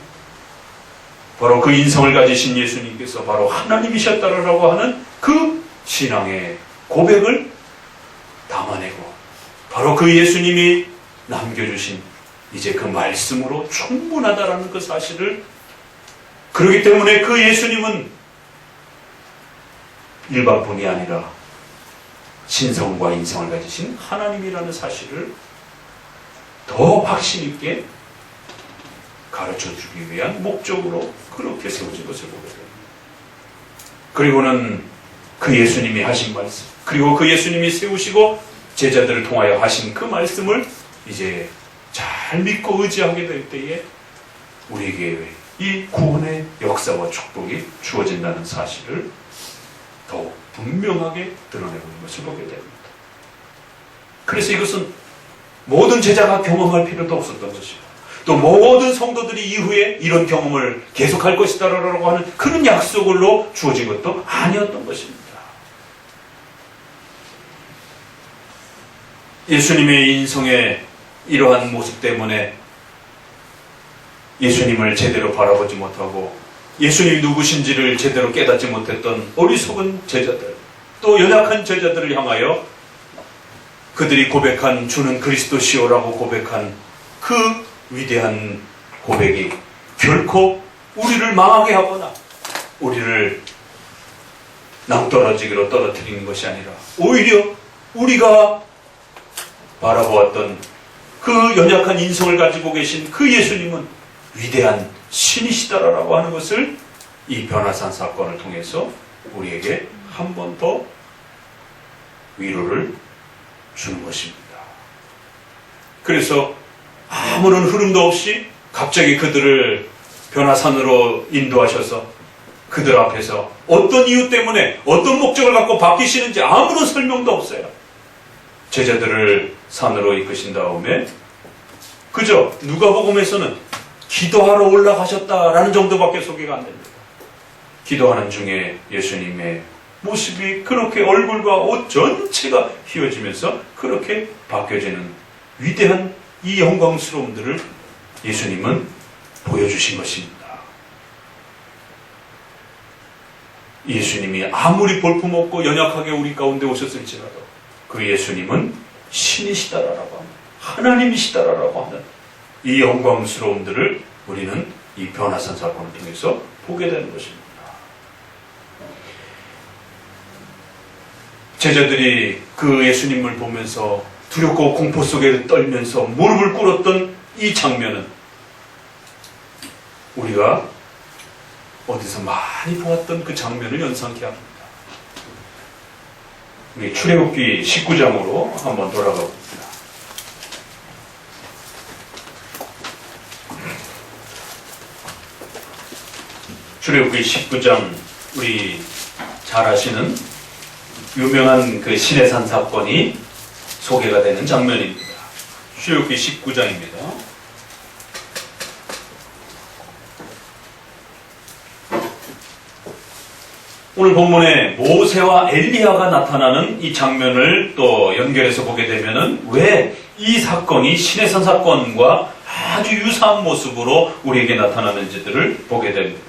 A: 바로 그 인성을 가지신 예수님께서 바로 하나님이셨다라고 하는 그 신앙의 고백을 담아내고, 바로 그 예수님이 남겨주신 이제 그 말씀으로 충분하다라는 그 사실을, 그렇기 때문에 그 예수님은 일반 분이 아니라 신성과 인성을 가지신 하나님이라는 사실을 더 확신 있게 가르쳐 주기 위한 목적으로 그렇게 세워진 것을 보게 됩니다. 그리고는 그 예수님이 하신 말씀, 그리고 그 예수님이 세우시고 제자들을 통하여 하신 그 말씀을 이제 잘 믿고 의지하게 될 때에 우리에게 이 구원의 역사와 축복이 주어진다는 사실을 더욱 분명하게 드러내고 있는 것을 보게 됩니다. 그래서 이것은 모든 제자가 경험할 필요도 없었던 것이고, 또 모든 성도들이 이후에 이런 경험을 계속할 것이다라고 하는 그런 약속으로 주어진 것도 아니었던 것입니다. 예수님의 인성의 이러한 모습 때문에 예수님을 제대로 바라보지 못하고 예수님이 누구신지를 제대로 깨닫지 못했던 어리석은 제자들, 또 연약한 제자들을 향하여 그들이 고백한 주는 그리스도시오라고 고백한 그 위대한 고백이 결코 우리를 망하게 하거나 우리를 낭떠러지기로 떨어뜨리는 것이 아니라 오히려 우리가 바라보았던 그 연약한 인성을 가지고 계신 그 예수님은 위대한 신이시다라고 하는 것을 이 변화산 사건을 통해서 우리에게 한 번 더 위로를 주는 것입니다. 그래서 아무런 흐름도 없이 갑자기 그들을 변화산으로 인도하셔서 그들 앞에서 어떤 이유 때문에 어떤 목적을 갖고 바뀌시는지 아무런 설명도 없어요. 제자들을 산으로 이끄신 다음에 그저 누가복음에서는 기도하러 올라가셨다라는 정도밖에 소개가 안 됩니다. 기도하는 중에 예수님의 모습이 그렇게 얼굴과 옷 전체가 휘어지면서 그렇게 바뀌어지는 위대한 이 영광스러움들을 예수님은 보여주신 것입니다. 예수님이 아무리 볼품없고 연약하게 우리 가운데 오셨을지라도 그 예수님은 신이시다라고 하는, 하나님이시다라고 하는 이 영광스러움들을 우리는 이 변화산 사건을 통해서 보게 되는 것입니다. 제자들이 그 예수님을 보면서 두렵고 공포 속에 떨면서 무릎을 꿇었던 이 장면은 우리가 어디서 많이 보았던 그 장면을 연상케 합니다. 우리 출애굽기 19장으로 한번 돌아가 봅니다. 출애굽기 19장, 우리 잘 아시는 유명한 그 시내산 사건이 소개가 되는 장면입니다. 출애굽기 19장입니다. 오늘 본문에 모세와 엘리야가 나타나는 이 장면을 또 연결해서 보게 되면은 왜 이 사건이 시내산 사건과 아주 유사한 모습으로 우리에게 나타나는지들을 보게 됩니다.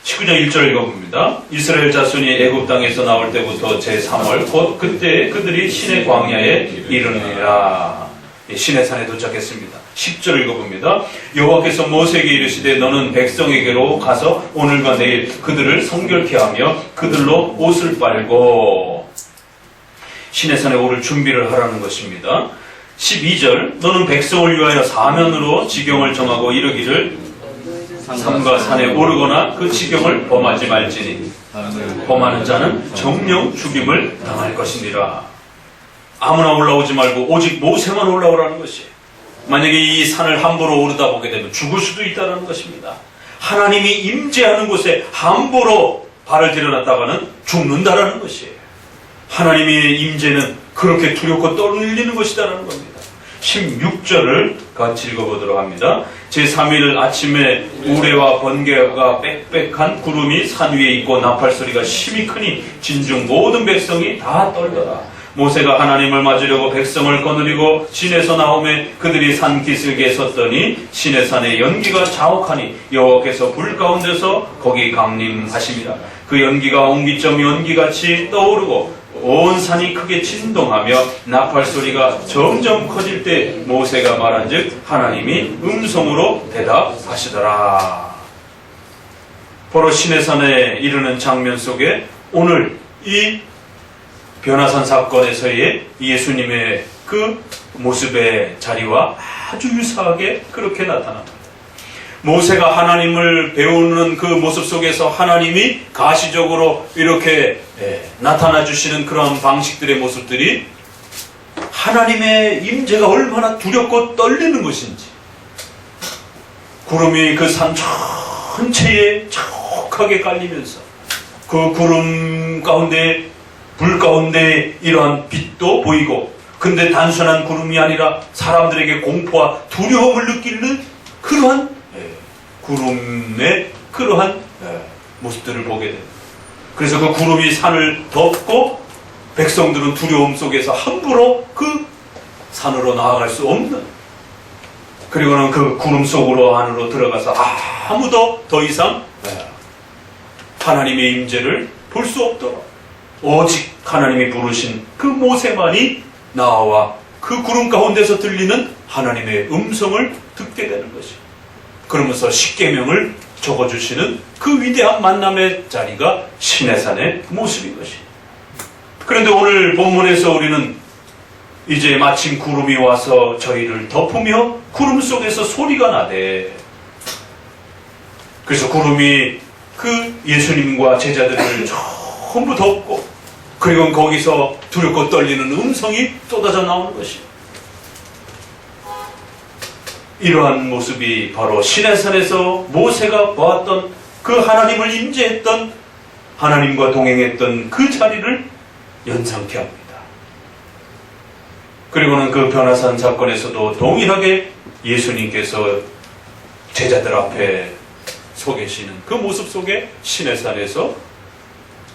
A: 19장 1절 읽어봅니다. 이스라엘 자손이 애굽 땅에서 나올 때부터 제3월 곧 그때 그들이 시내 광야에 이르느니라. 시내산에 도착했습니다. 10절 읽어봅니다. 여호와께서 모세에게 이르시되 너는 백성에게로 가서 오늘과 내일 그들을 성결케 하며 그들로 옷을 빨고 시내산에 오를 준비를 하라는 것입니다. 12절 너는 백성을 위하여 사면으로 지경을 정하고 이르기를 삼가 산에 오르거나 그 지경을 범하지 말지니 범하는 자는 정령 죽임을 당할 것이니라. 아무나 올라오지 말고 오직 모세만 올라오라는 것이, 만약에 이 산을 함부로 오르다 보게 되면 죽을 수도 있다는 것입니다. 하나님이 임재하는 곳에 함부로 발을 들여놨다가는 죽는다라는 것이에요. 하나님의 임재는 그렇게 두렵고 떨리는 것이다라는 겁니다. 16절을 같이 읽어보도록 합니다. 제3일 아침에 우레와 번개가 빽빽한 구름이 산 위에 있고 나팔소리가 심히 크니 진중 모든 백성이 다 떨더라. 모세가 하나님을 맞으려고 백성을 거느리고 시내에서 나오매 그들이 산 기슭에 섰더니 시내산에 연기가 자욱하니 여호와께서 불 가운데서 거기 강림하심이라. 그 연기가 옹기점 연기같이 떠오르고 온 산이 크게 진동하며 나팔 소리가 점점 커질 때 모세가 말한즉 하나님이 음성으로 대답하시더라. 바로 시내산에 이르는 장면 속에 오늘 이 변화산 사건에서의 예수님의 그 모습의 자리와 아주 유사하게 그렇게 나타납니다. 모세가 하나님을 배우는 그 모습 속에서 하나님이 가시적으로 이렇게 나타나 주시는 그런 방식들의 모습들이 하나님의 임재가 얼마나 두렵고 떨리는 것인지, 구름이 그 산 전체에 촉하게 깔리면서 그 구름 가운데 불 가운데 이러한 빛도 보이고, 근데 단순한 구름이 아니라 사람들에게 공포와 두려움을 느끼는 그러한 구름의 그러한 모습들을 보게 됩니다. 그래서 그 구름이 산을 덮고 백성들은 두려움 속에서 함부로 그 산으로 나아갈 수 없는, 그리고는 그 구름 속으로 안으로 들어가서 아무도 더 이상 하나님의 임재를 볼 수 없도록 오직 하나님이 부르신 그 모세만이 나와 그 구름 가운데서 들리는 하나님의 음성을 듣게 되는 것이, 그러면서 십계명을 적어주시는 그 위대한 만남의 자리가 시내산의 모습인 것이. 그런데 오늘 본문에서 우리는 이제 마침 구름이 와서 저희를 덮으며 구름 속에서 소리가 나되, 그래서 구름이 그 예수님과 제자들을 전부 덮고, 그리고 거기서 두렵고 떨리는 음성이 쏟아져 나오는 것이에요. 이러한 모습이 바로 시내산에서 모세가 보았던 그 하나님을 임재했던, 하나님과 동행했던 그 자리를 연상케 합니다. 그리고는 그 변화산 사건에서도 동일하게 예수님께서 제자들 앞에 서 계시는 그 모습 속에 시내산에서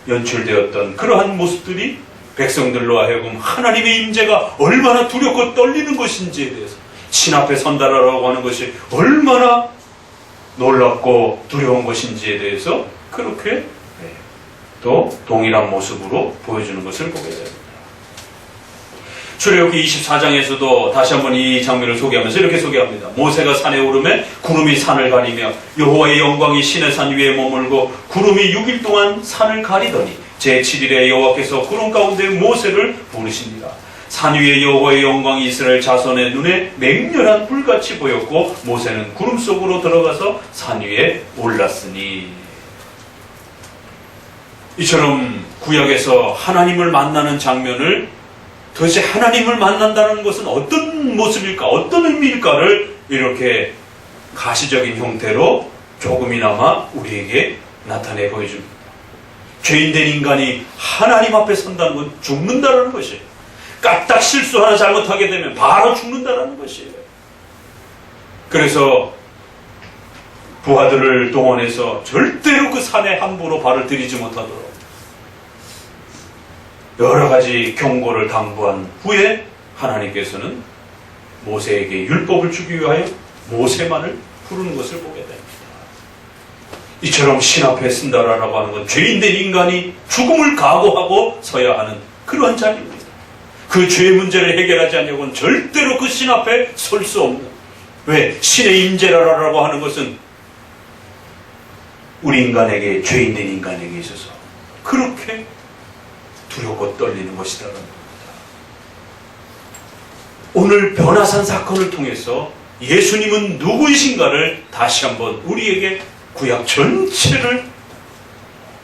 A: 연출되었던 그러한 모습들이 백성들로 하여금 하나님의 임재가 얼마나 두렵고 떨리는 것인지에 대해서, 신 앞에 선다라고 하는 것이 얼마나 놀랍고 두려운 것인지에 대해서 그렇게 또 동일한 모습으로 보여주는 것을 보게 됩니다. 출애굽기 24장에서도 다시 한번 이 장면을 소개하면서 이렇게 소개합니다. 모세가 산에 오르매 구름이 산을 가리며 여호와의 영광이 시내산 위에 머물고 구름이 6일 동안 산을 가리더니 제7일에 여호와께서 구름 가운데 모세를 부르시니라. 산 위에 여호와의 영광이 이스라엘 자손의 눈에 맹렬한 불같이 보였고 모세는 구름 속으로 들어가서 산 위에 올랐으니. 이처럼 구약에서 하나님을 만나는 장면을, 도대체 하나님을 만난다는 것은 어떤 모습일까, 어떤 의미일까를 이렇게 가시적인 형태로 조금이나마 우리에게 나타내 보여줍니다. 죄인된 인간이 하나님 앞에 선다는 건 죽는다는 것이에요. 까딱 실수 하나 잘못하게 되면 바로 죽는다는 것이에요. 그래서 부하들을 동원해서 절대로 그 산에 함부로 발을 들이지 못하도록 여러 가지 경고를 당부한 후에 하나님께서는 모세에게 율법을 주기 위하여 모세만을 부르는 것을 보게 됩니다. 이처럼 신 앞에 쓴다라고 하는 건 죄인된 인간이 죽음을 각오하고 서야 하는 그러한 자리입니다. 그 죄 문제를 해결하지 않냐고는 절대로 그 신 앞에 설 수 없는, 왜? 신의 임재라라고 하는 것은 우리 인간에게, 죄인된 인간에게 있어서 그렇게 두렵고 떨리는 것이라는 겁니다. 오늘 변화산 사건을 통해서 예수님은 누구이신가를 다시 한번 우리에게 구약 전체를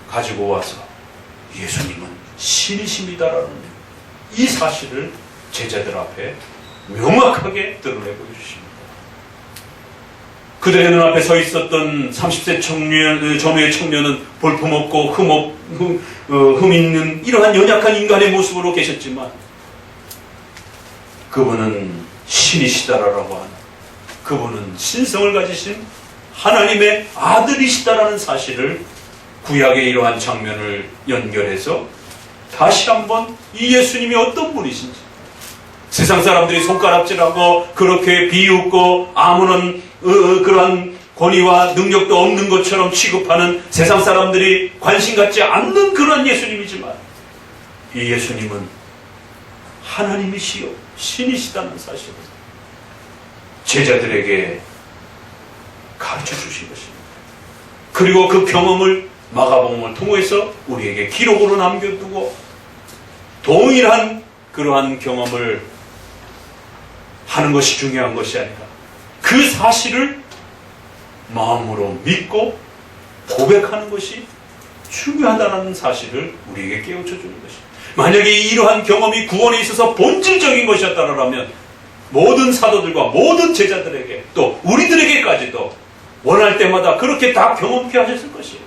A: 가지고 와서 예수님은 신이십니다라는 이 사실을 제자들 앞에 명확하게 드러내 보여주십니다. 그들의 눈앞에 서 있었던 30세 전후의 청년은 볼품없고 흠 있는 이러한 연약한 인간의 모습으로 계셨지만 그분은 신이시다라고 하는, 그분은 신성을 가지신 하나님의 아들이시다라는 사실을 구약의 이러한 장면을 연결해서 다시 한번 이 예수님이 어떤 분이신지, 세상 사람들이 손가락질하고 그렇게 비웃고 아무런 그러한 권위와 능력도 없는 것처럼 취급하는 세상 사람들이 관심 갖지 않는 그런 예수님이지만 이 예수님은 하나님이시요 신이시다는 사실을 제자들에게 가르쳐 주신 것입니다. 그리고 그 경험을 마가복음을 통해서 우리에게 기록으로 남겨두고 동일한 그러한 경험을 하는 것이 중요한 것이 아니라 그 사실을 마음으로 믿고 고백하는 것이 중요하다는 사실을 우리에게 깨우쳐 주는 것입니다. 만약에 이러한 경험이 구원에 있어서 본질적인 것이었다면 모든 사도들과 모든 제자들에게 또 우리들에게까지도 원할 때마다 그렇게 다 경험케 하셨을 것이에요.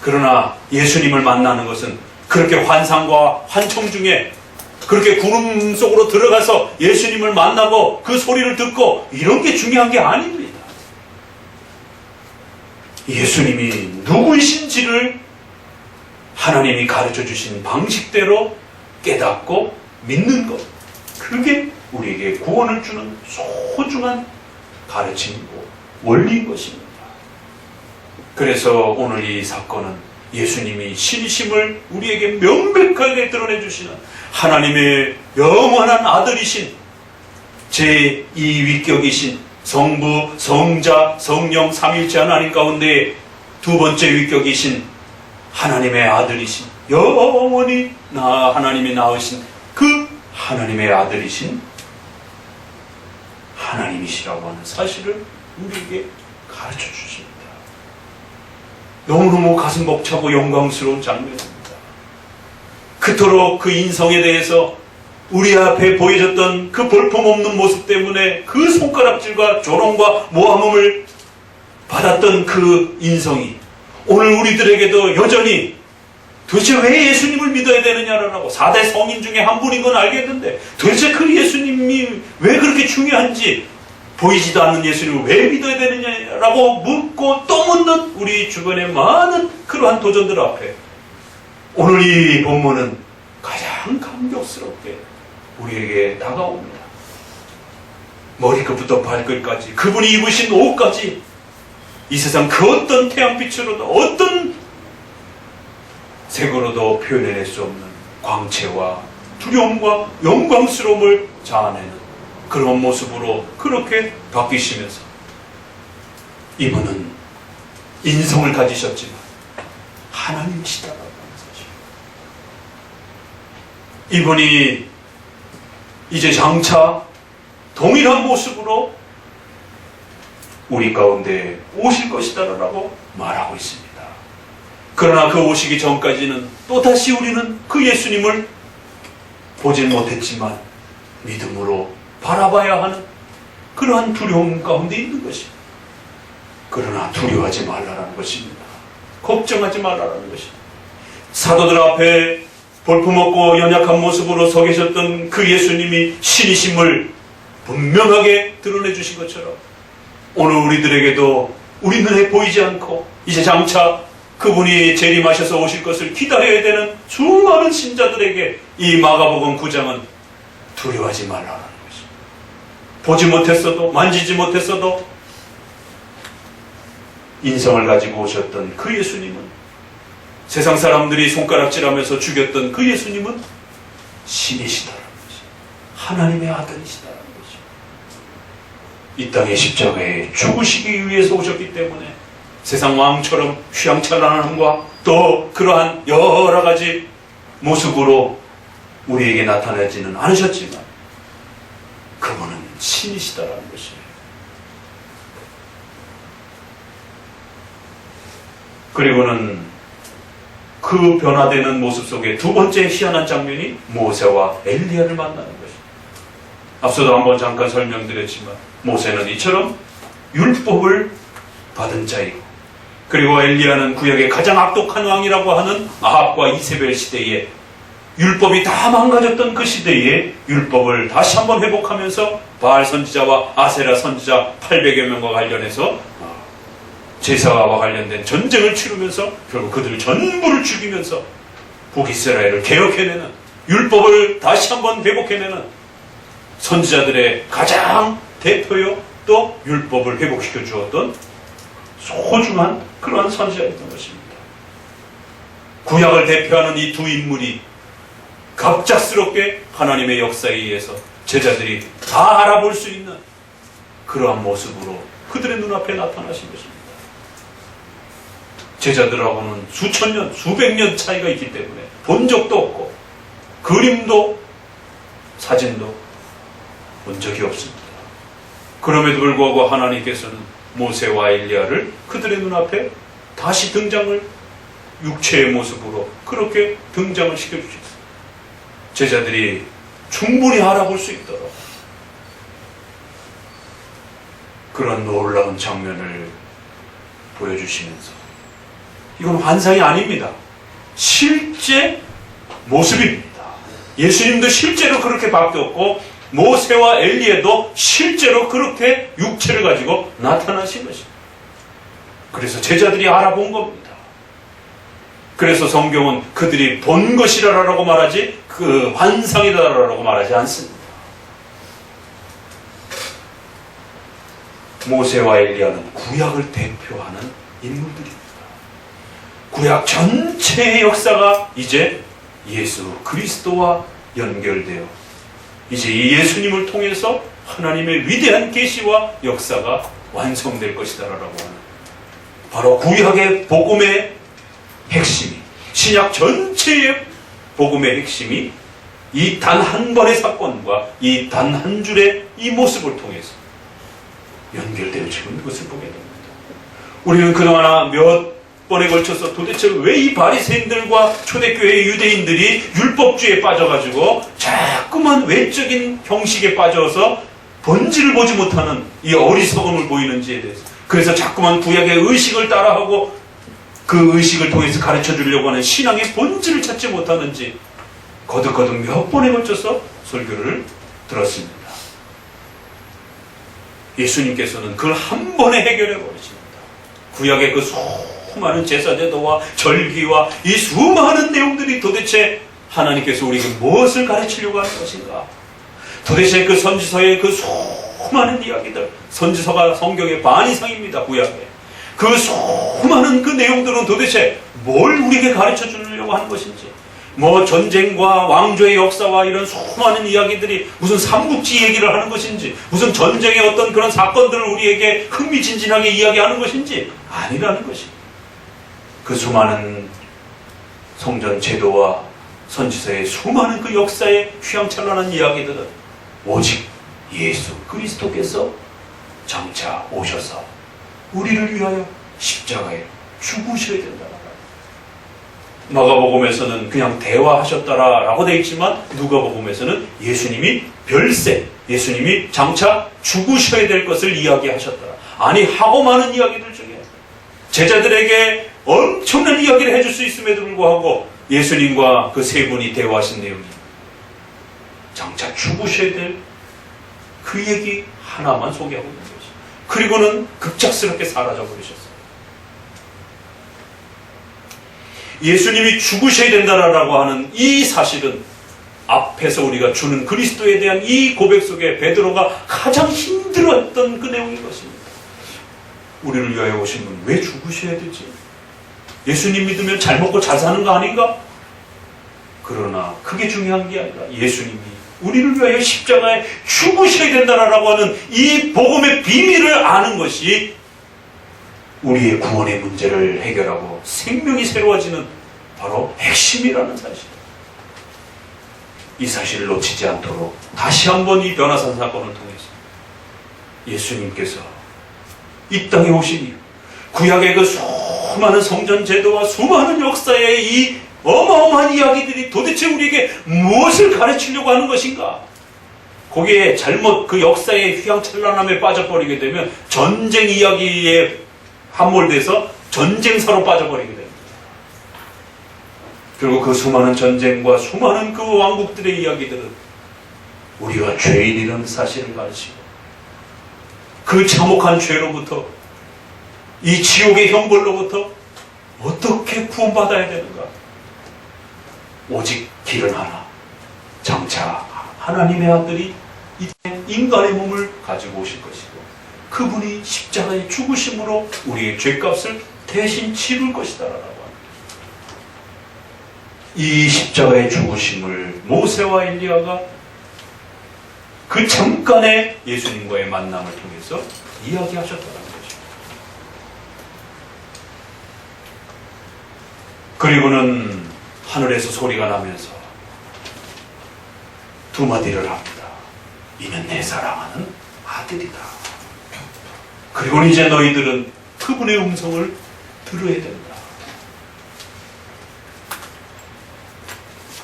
A: 그러나 예수님을 만나는 것은 그렇게 환상과 환청 중에 그렇게 구름 속으로 들어가서 예수님을 만나고 그 소리를 듣고 이런 게 중요한 게 아닙니다. 예수님이 누구이신지를 하나님이 가르쳐 주신 방식대로 깨닫고 믿는 것, 그게 우리에게 구원을 주는 소중한 가르침이고 원리인 것입니다. 그래서 오늘 이 사건은 예수님이 신이심을 우리에게 명백하게 드러내 주시는 하나님의 영원한 아들이신 제2위격이신 성부, 성자, 성령 삼위일체 하나님 가운데 두 번째 위격이신 하나님의 아들이신 영원히 하나님이 낳으신 그 하나님의 아들이신 하나님이시라고 하는 사실을 우리에게 가르쳐 주십니다. 너무너무 가슴 벅차고 영광스러운 장면입니다. 그토록 그 인성에 대해서 우리 앞에 보여졌던 그 볼품없는 모습 때문에 그 손가락질과 조롱과 모함을 받았던 그 인성이 오늘 우리들에게도 여전히 도대체 왜 예수님을 믿어야 되느냐라고 4대 성인 중에 한 분인 건 알겠는데 도대체 그 예수님이 왜 그렇게 중요한지 보이지도 않는 예수님을 왜 믿어야 되느냐라고 묻고 또 묻는 우리 주변의 많은 그러한 도전들 앞에 오늘 이 본문은 가장 감격스럽게 우리에게 다가옵니다. 머리끝부터 발끝까지 그분이 입으신 옷까지 이 세상 그 어떤 태양빛으로도 어떤 색으로도 표현해낼 수 없는 광채와 두려움과 영광스러움을 자아내는 그런 모습으로 그렇게 바뀌시면서 이분은 인성을 가지셨지만 하나님이시다라고 하는 사실. 이분이 이제 장차 동일한 모습으로 우리 가운데 오실 것이다라고 말하고 있습니다. 그러나 그 오시기 전까지는 또다시 우리는 그 예수님을 보진 못했지만 믿음으로 바라봐야 하는 그러한 두려움 가운데 있는 것입니다. 그러나 두려워하지 말라라는 것입니다. 걱정하지 말라라는 것입니다. 사도들 앞에 볼품없고 연약한 모습으로 서 계셨던 그 예수님이 신이심을 분명하게 드러내 주신 것처럼 오늘 우리들에게도 우리 눈에 보이지 않고 이제 장차 그분이 재림하셔서 오실 것을 기다려야 되는 수많은 신자들에게 이 마가복음 9장은 두려워하지 말라는 것입니다. 보지 못했어도 만지지 못했어도 인성을 가지고 오셨던 그 예수님은 세상 사람들이 손가락질하면서 죽였던 그 예수님은 신이시다라는 것입니다. 하나님의 아들이시다라는 것입니다. 이 땅의 십자가에 죽으시기 위해서 오셨기 때문에 세상 왕처럼 휘황찬란함과 또 그러한 여러 가지 모습으로 우리에게 나타나지는 않으셨지만 그분은 신이시다라는 것이에요. 그리고는 그 변화되는 모습 속에 두 번째 희한한 장면이 모세와 엘리야를 만나는 것입니다. 앞서도 한번 잠깐 설명드렸지만 모세는 이처럼 율법을 받은 자이고 그리고 엘리야는 구약의 가장 악독한 왕이라고 하는 아합과 이세벨 시대에 율법이 다 망가졌던 그 시대에 율법을 다시 한번 회복하면서 바알 선지자와 아세라 선지자 800여 명과 관련해서 제사와 관련된 전쟁을 치르면서 결국 그들 전부를 죽이면서 북이스라엘을 개혁해내는 율법을 다시 한번 회복해내는 선지자들의 가장 대표요 또 율법을 회복시켜 주었던 소중한 그러한 선지자였던 것입니다. 구약을 대표하는 이 두 인물이 갑작스럽게 하나님의 역사에 의해서 제자들이 다 알아볼 수 있는 그러한 모습으로 그들의 눈앞에 나타나신 것입니다. 제자들하고는 수천 년, 수백 년 차이가 있기 때문에 본 적도 없고 그림도 사진도 본 적이 없습니다. 그럼에도 불구하고 하나님께서는 모세와 엘리야를 그들의 눈앞에 다시 등장을 육체의 모습으로 그렇게 등장을 시켜주셨어요. 제자들이 충분히 알아볼 수 있도록 그런 놀라운 장면을 보여주시면서 이건 환상이 아닙니다. 실제 모습입니다. 예수님도 실제로 그렇게 바뀌었고 모세와 엘리야도 실제로 그렇게 육체를 가지고 나타나신 것입니다. 그래서 제자들이 알아본 겁니다. 그래서 성경은 그들이 본 것이라고 말하지 그 환상이다라고 말하지 않습니다. 모세와 엘리야는 구약을 대표하는 인물들입니다. 구약 전체의 역사가 이제 예수 그리스도와 연결되어 이제 이 예수님을 통해서 하나님의 위대한 계시와 역사가 완성될 것이다라고 하는 바로 구약의 복음의 핵심이 신약 전체의 복음의 핵심이 이 단 한 번의 사건과 이 단 한 줄의 이 모습을 통해서 연결되어지고 있는 것을 보게 됩니다. 우리는 그동안 몇 번에 걸쳐서 도대체 왜 이 바리새인들과 초대교회의 유대인들이 율법주의에 빠져가지고 자꾸만 외적인 형식에 빠져서 본질을 보지 못하는 이 어리석음을 보이는지에 대해서 그래서 자꾸만 구약의 의식을 따라하고 그 의식을 통해서 가르쳐 주려고 하는 신앙의 본질을 찾지 못하는지 거듭거듭 몇 번에 걸쳐서 설교를 들었습니다. 예수님께서는 그걸 한 번에 해결해 버리십니다. 구약의 그 수많은 제사제도와 절기와 이 수많은 내용들이 도대체 하나님께서 우리에게 무엇을 가르치려고 하는 것인가? 도대체 그 선지서의 그 수많은 이야기들, 선지서가 성경의 반 이상입니다. 구약에. 그 수많은 그 내용들은 도대체 뭘 우리에게 가르쳐 주려고 하는 것인지, 뭐 전쟁과 왕조의 역사와 이런 수많은 이야기들이 무슨 삼국지 얘기를 하는 것인지, 무슨 전쟁의 어떤 그런 사건들을 우리에게 흥미진진하게 이야기하는 것인지 아니라는 것입니다. 그 수많은 성전 제도와 선지서의 수많은 그 역사의 휘황찬란한 이야기들은 오직 예수 그리스도께서 장차 오셔서 우리를 위하여 십자가에 죽으셔야 된다. 마가복음에서는 그냥 대화하셨다라고 되어 있지만 누가복음에서는 예수님이 별세, 예수님이 장차 죽으셔야 될 것을 이야기하셨더라. 아니 하고 많은 이야기들 중에 제자들에게 엄청난 이야기를 해줄 수 있음에도 불구하고 예수님과 그 세 분이 대화하신 내용이 장차 죽으셔야 될 그 얘기 하나만 소개하고 있는 것이죠. 그리고는 급작스럽게 사라져버리셨어요. 예수님이 죽으셔야 된다라고 하는 이 사실은 앞에서 우리가 주는 그리스도에 대한 이 고백 속에 베드로가 가장 힘들었던 그 내용인 것입니다. 우리를 위하여 오신 분 왜 죽으셔야 되지? 예수님 믿으면 잘 먹고 잘 사는 거 아닌가? 그러나 그게 중요한 게 아니라 예수님이 우리를 위하여 십자가에 죽으셔야 된다라고 하는 이 복음의 비밀을 아는 것이 우리의 구원의 문제를 해결하고 생명이 새로워지는 바로 핵심이라는 사실. 이 사실을 놓치지 않도록 다시 한번 이 변화산 사건을 통해서 예수님께서 이 땅에 오신 이유, 구약의 그 수많은 성전 제도와 수많은 역사의 이 어마어마한 이야기들이 도대체 우리에게 무엇을 가르치려고 하는 것인가? 거기에 잘못 그 역사의 휘황찬란함에 빠져버리게 되면 전쟁 이야기에 함몰돼서 전쟁사로 빠져버리게 됩니다. 그리고 그 수많은 전쟁과 수많은 그 왕국들의 이야기들은 우리가 죄인이라는 사실을 가르치고 그 참혹한 죄로부터 이 지옥의 형벌로부터 어떻게 구원받아야 되는가? 오직 길은 하나. 장차 하나님의 아들이 이 인간의 몸을 가지고 오실 것이고 그분이 십자가에 죽으심으로 우리의 죄값을 대신 치를 것이다 라고 합니다. 이 십자가의 죽으심을 모세와 엘리야가 그 잠깐의 예수님과의 만남을 통해서 이야기하셨다는 거죠. 그리고는 하늘에서 소리가 나면서 두 마디를 합니다. 이는 내 사랑하는 아들이다. 그리고는 이제 너희들은 그분의 음성을 들어야 된다.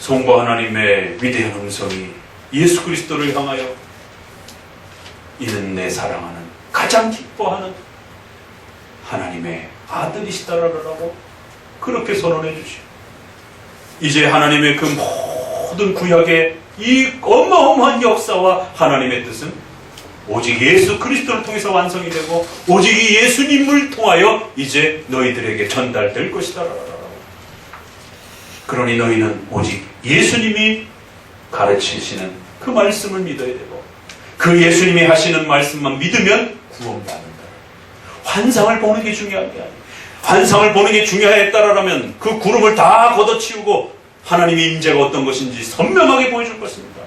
A: 성부 하나님의 위대한 음성이 예수 그리스도를 향하여 이는 내 사랑하는 가장 기뻐하는 하나님의 아들이시다라고 그렇게 선언해 주시오. 이제 하나님의 그 모든 구약의 이 어마어마한 역사와 하나님의 뜻은 오직 예수 그리스도를 통해서 완성이 되고 오직 이 예수님을 통하여 이제 너희들에게 전달될 것이다. 그러니 너희는 오직 예수님이 가르치시는 그 말씀을 믿어야 되고 그 예수님이 하시는 말씀만 믿으면 구원받는다. 환상을 보는 게 중요한 게 아니에요. 환상을 보는 게 중요했다라면 그 구름을 다 걷어치우고 하나님의 임재가 어떤 것인지 선명하게 보여줄 것입니다.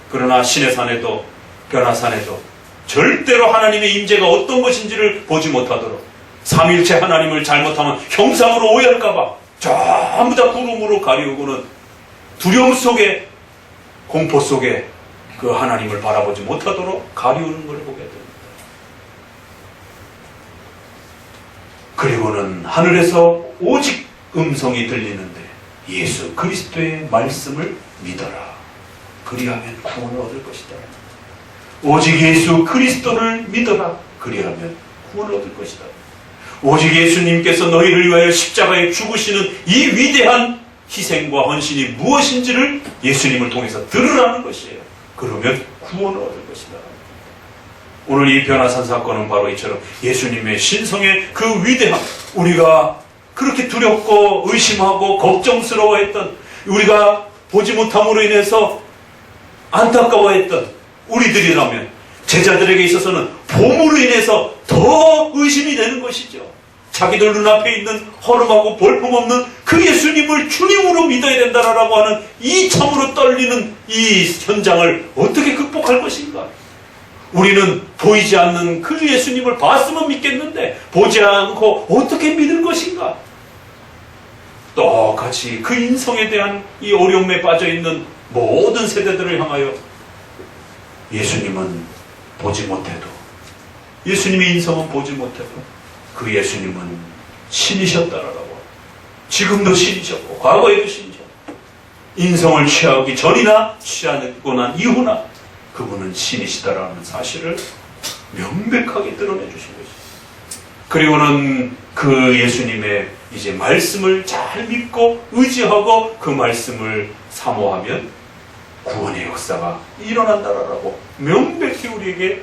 A: 그러나 신의 산에도 변화산에도 절대로 하나님의 임재가 어떤 것인지를 보지 못하도록 삼일체 하나님을 잘못하면 형상으로 오해할까봐 전부 다 구름으로 가리우고는 두려움 속에 공포 속에 그 하나님을 바라보지 못하도록 가리우는 걸 보게 됩니다. 그리고는 하늘에서 오직 음성이 들리는데 예수 그리스도의 말씀을 믿어라. 그리하면 구원을 얻을 것이다. 오직 예수 그리스도를 믿어라. 그리하면 구원을 얻을 것이다. 오직 예수님께서 너희를 위하여 십자가에 죽으시는 이 위대한 희생과 헌신이 무엇인지를 예수님을 통해서 들으라는 것이에요. 그러면 구원을 얻을 것이다. 오늘 이 변화산 사건은 바로 이처럼 예수님의 신성의 그 위대함, 우리가 그렇게 두렵고 의심하고 걱정스러워했던, 우리가 보지 못함으로 인해서 안타까워했던 우리들이라면 제자들에게 있어서는 봄으로 인해서 더 의심이 되는 것이죠. 자기들 눈앞에 있는 허름하고 볼품없는 그 예수님을 주님으로 믿어야 된다라고 하는 이 참으로 떨리는 이 현장을 어떻게 극복할 것인가? 우리는 보이지 않는 그 예수님을 봤으면 믿겠는데 보지 않고 어떻게 믿을 것인가? 똑같이 그 인성에 대한 이 어려움에 빠져있는 모든 세대들을 향하여 예수님은 보지 못해도, 예수님의 인성은 보지 못해도 그 예수님은 신이셨다라고, 지금도 신이셨고 과거에도 신이셨고 인성을 취하기 전이나 취하고 난 이후나 그분은 신이시다라는 사실을 명백하게 드러내 주신 것입니다. 그리고는 그 예수님의 이제 말씀을 잘 믿고 의지하고 그 말씀을 사모하면 구원의 역사가 일어난다라고 명백히 우리에게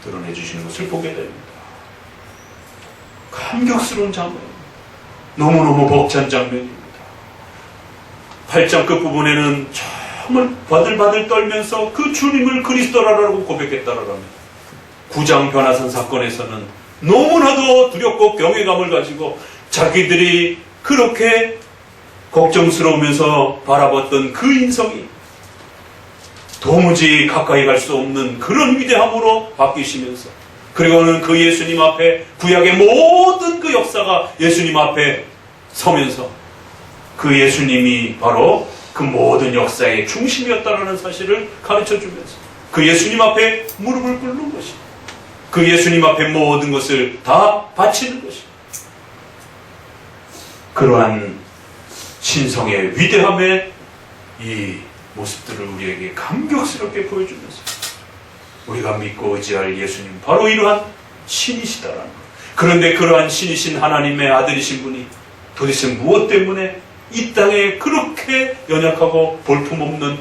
A: 드러내 주시는 것을 보게 됩니다. 감격스러운 장면입니다. 너무너무 벅찬 장면입니다. 8장 끝부분에는 정말 바들바들 떨면서 그 주님을 그리스도라고 고백했다라면 9장 변화산 사건에서는 너무나도 두렵고 경외감을 가지고 자기들이 그렇게 걱정스러우면서 바라봤던 그 인성이 도무지 가까이 갈 수 없는 그런 위대함으로 바뀌시면서, 그리고는 그 예수님 앞에 구약의 모든 그 역사가 예수님 앞에 서면서 그 예수님이 바로 그 모든 역사의 중심이었다는 사실을 가르쳐주면서 그 예수님 앞에 무릎을 꿇는 것입니다. 그 예수님 앞에 모든 것을 다 바치는 것입니다. 그러한 신성의 위대함의 이 모습들을 우리에게 감격스럽게 보여주면서 우리가 믿고 의지할 예수님, 바로 이러한 신이시다라는 것. 그런데 그러한 신이신 하나님의 아들이신 분이 도대체 무엇 때문에 이 땅에 그렇게 연약하고 볼품없는,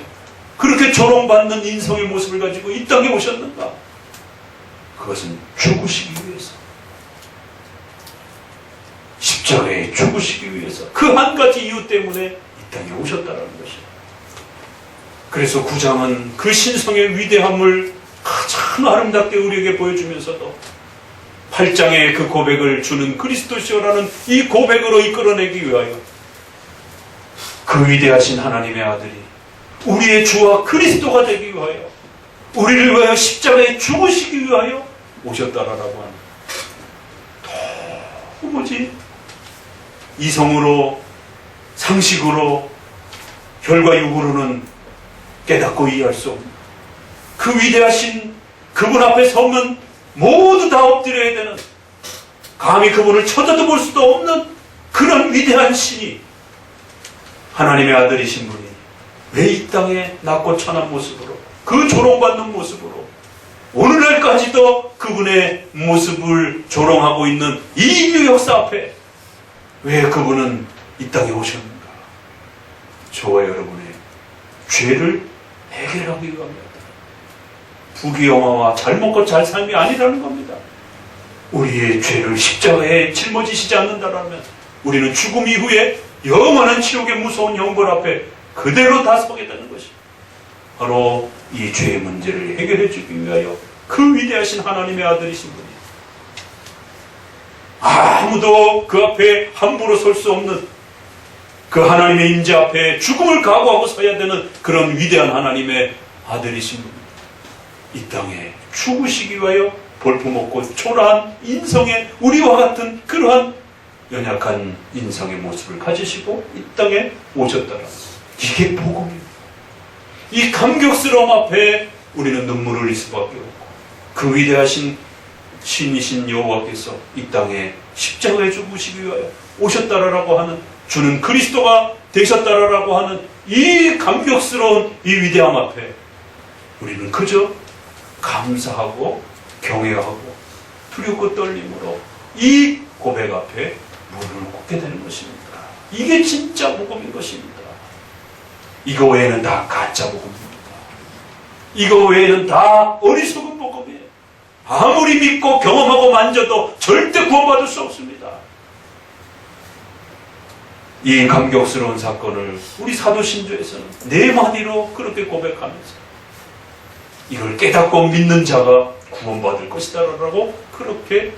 A: 그렇게 조롱받는 인성의 모습을 가지고 이 땅에 오셨는가? 그것은 죽으시기 위해서, 십자가에 죽으시기 위해서, 그 한 가지 이유 때문에 이 땅에 오셨다는 것이에요. 그래서 9장은 그 신성의 위대함을 가장 아름답게 우리에게 보여주면서도 8장의 그 고백을 주는 그리스도시오라는 이 고백으로 이끌어내기 위하여 그 그 위대하신 하나님의 아들이 우리의 주와 그리스도가 되기 위하여 우리를 위하여 십자가에 죽으시기 위하여 오셨다라고 하는 도무지 이성으로 상식으로 혈과 육으로는 깨닫고 이해할 수 없는 그 위대하신 그분 앞에 서면 모두 다 엎드려야 되는, 감히 그분을 쳐다도 볼 수도 없는 그런 위대한 신이 하나님의 아들이신 분이 왜 이 땅에 낮고 천한 모습으로, 그 조롱받는 모습으로 오늘날까지도 그분의 모습을 조롱하고 있는 이 인류 역사 앞에 왜 그분은 이 땅에 오셨는가? 저와 여러분의 죄를 해결하기 위함이었다. 부귀영화와 잘 먹고 잘 삶이 아니라는 겁니다. 우리의 죄를 십자가에 짊어지시지 않는다라면 우리는 죽음 이후에 영원한 지옥의 무서운 형벌 앞에 그대로 다 서게 되는 것이, 바로 이 죄의 문제를 해결해 주기 위하여 그 위대하신 하나님의 아들이신 분이 아무도 그 앞에 함부로 설 수 없는 그 하나님의 임재 앞에 죽음을 각오하고 서야 되는 그런 위대한 하나님의 아들이신 분이 이 땅에 죽으시기 위하여 볼품없고 초라한 인성의 우리와 같은 그러한 연약한 인성의 모습을 가지시고 이 땅에 오셨다라. 이게 복음입니다. 이 감격스러움 앞에 우리는 눈물을 흘릴 수밖에 없고, 그 위대하신 신이신 여호와께서 이 땅에 십자가에 죽으시기 위하여 오셨다라고 하는, 주는 그리스도가 되셨다라고 하는 이 감격스러운 이 위대함 앞에 우리는 그저 감사하고 경외하고 두렵고 떨림으로 이 고백 앞에 무릎을 꿇게 되는 것입니다. 이게 진짜 복음인 것입니다. 이거 외에는 다 가짜 복음입니다. 이거 외에는 다 어리석은 복음이에요. 아무리 믿고 경험하고 만져도 절대 구원받을 수 없습니다. 이 감격스러운 사건을 우리 사도신조에서는 네 마디로 그렇게 고백하면서 이걸 깨닫고 믿는 자가 구원받을 것이다 라고 그렇게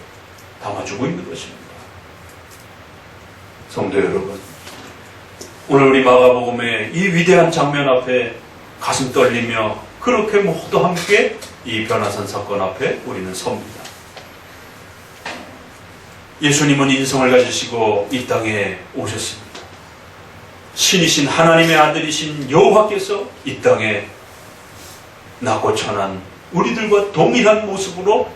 A: 담아주고 있는 것입니다. 성도 여러분, 오늘 우리 마가복음의 이 위대한 장면 앞에 가슴 떨리며 그렇게 모두 함께 이 변화산 사건 앞에 우리는 섭니다. 예수님은 인성을 가지시고 이 땅에 오셨습니다. 신이신 하나님의 아들이신 여호와께서 이 땅에 낮고 천한 우리들과 동일한 모습으로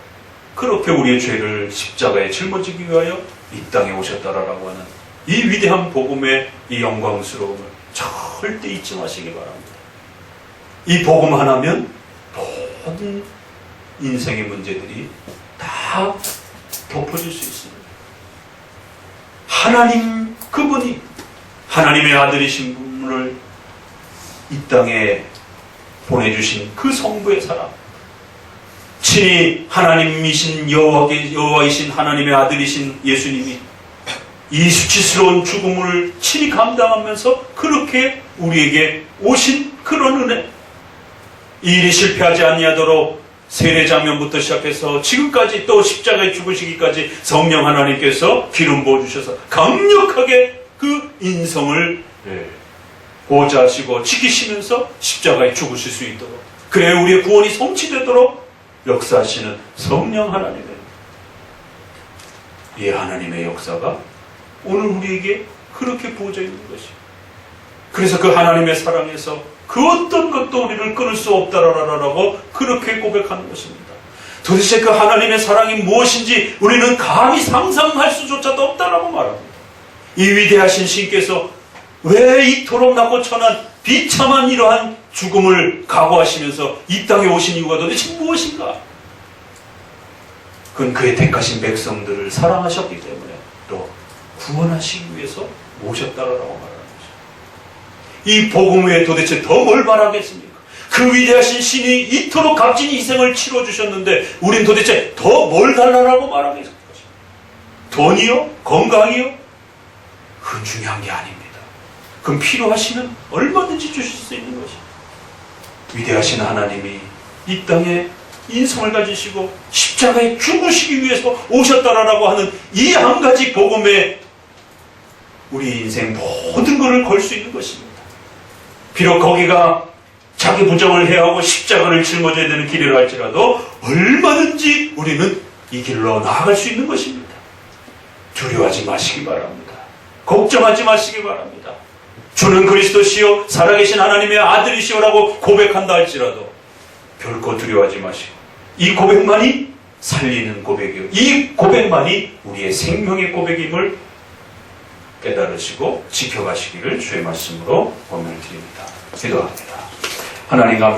A: 그렇게 우리의 죄를 십자가에 짊어지기 위하여 이 땅에 오셨다라고 하는 이 위대한 복음의 이 영광스러움을 절대 잊지 마시기 바랍니다. 이 복음 하나면 모든 인생의 문제들이 다 덮어질 수 있습니다. 하나님 그분이 하나님의 아들이신 분을 이 땅에 보내주신 그 성부의 사랑, 친히 하나님이신 여호와이신 하나님의 아들이신 예수님이 이 수치스러운 죽음을 친히 감당하면서 그렇게 우리에게 오신 그런 은혜, 이 일이 실패하지 아니하도록 세례 장면부터 시작해서 지금까지 또 십자가에 죽으시기까지 성령 하나님께서 기름 부어주셔서 강력하게 그 인성을 보호자하시고 지키시면서 십자가에 죽으실 수 있도록, 그래 우리의 구원이 성취되도록 역사하시는 성령 하나님의 이 하나님의 역사가 오늘 우리에게 그렇게 부어져 있는 것이에요. 그래서 그 하나님의 사랑에서 그 어떤 것도 우리를 끊을 수 없다라고 그렇게 고백하는 것입니다. 도대체 그 하나님의 사랑이 무엇인지 우리는 감히 상상할 수조차도 없다라고 말합니다. 이 위대하신 신께서 왜 이토록 낮고 천한 비참한 이러한 죽음을 각오하시면서 이 땅에 오신 이유가 도대체 무엇인가? 그건 그의 택하신 백성들을 사랑하셨기 때문에 또 구원하시기 위해서 오셨다라고 말하는 것입니다. 이 복음 외에 도대체 더 뭘 바라겠습니까? 그 위대하신 신이 이토록 값진 희생을 치러주셨는데 우린 도대체 더 뭘 달라고 말하겠습니까? 돈이요? 건강이요? 그건 중요한 게 아닙니다. 그럼 필요하시면 얼마든지 주실 수 있는 것입니다. 위대하신 하나님이 이 땅에 인성을 가지시고 십자가에 죽으시기 위해서 오셨다라고 하는 이 한 가지 복음에 우리 인생 모든 것을 걸 수 있는 것입니다. 비록 거기가 자기 부정을 해야 하고 십자가를 짊어져야 되는 길이라 할지라도 얼마든지 우리는 이 길로 나아갈 수 있는 것입니다. 두려워하지 마시기 바랍니다. 걱정하지 마시기 바랍니다. 주는 그리스도시요 살아계신 하나님의 아들이시오라고 고백한다 할지라도 결코 두려워하지 마시고 이 고백만이 살리는 고백이요 이 고백만이 우리의 생명의 고백임을 깨달으시고 지켜가시기를 주의 말씀으로 권면을 드립니다. 기도합니다. 하나님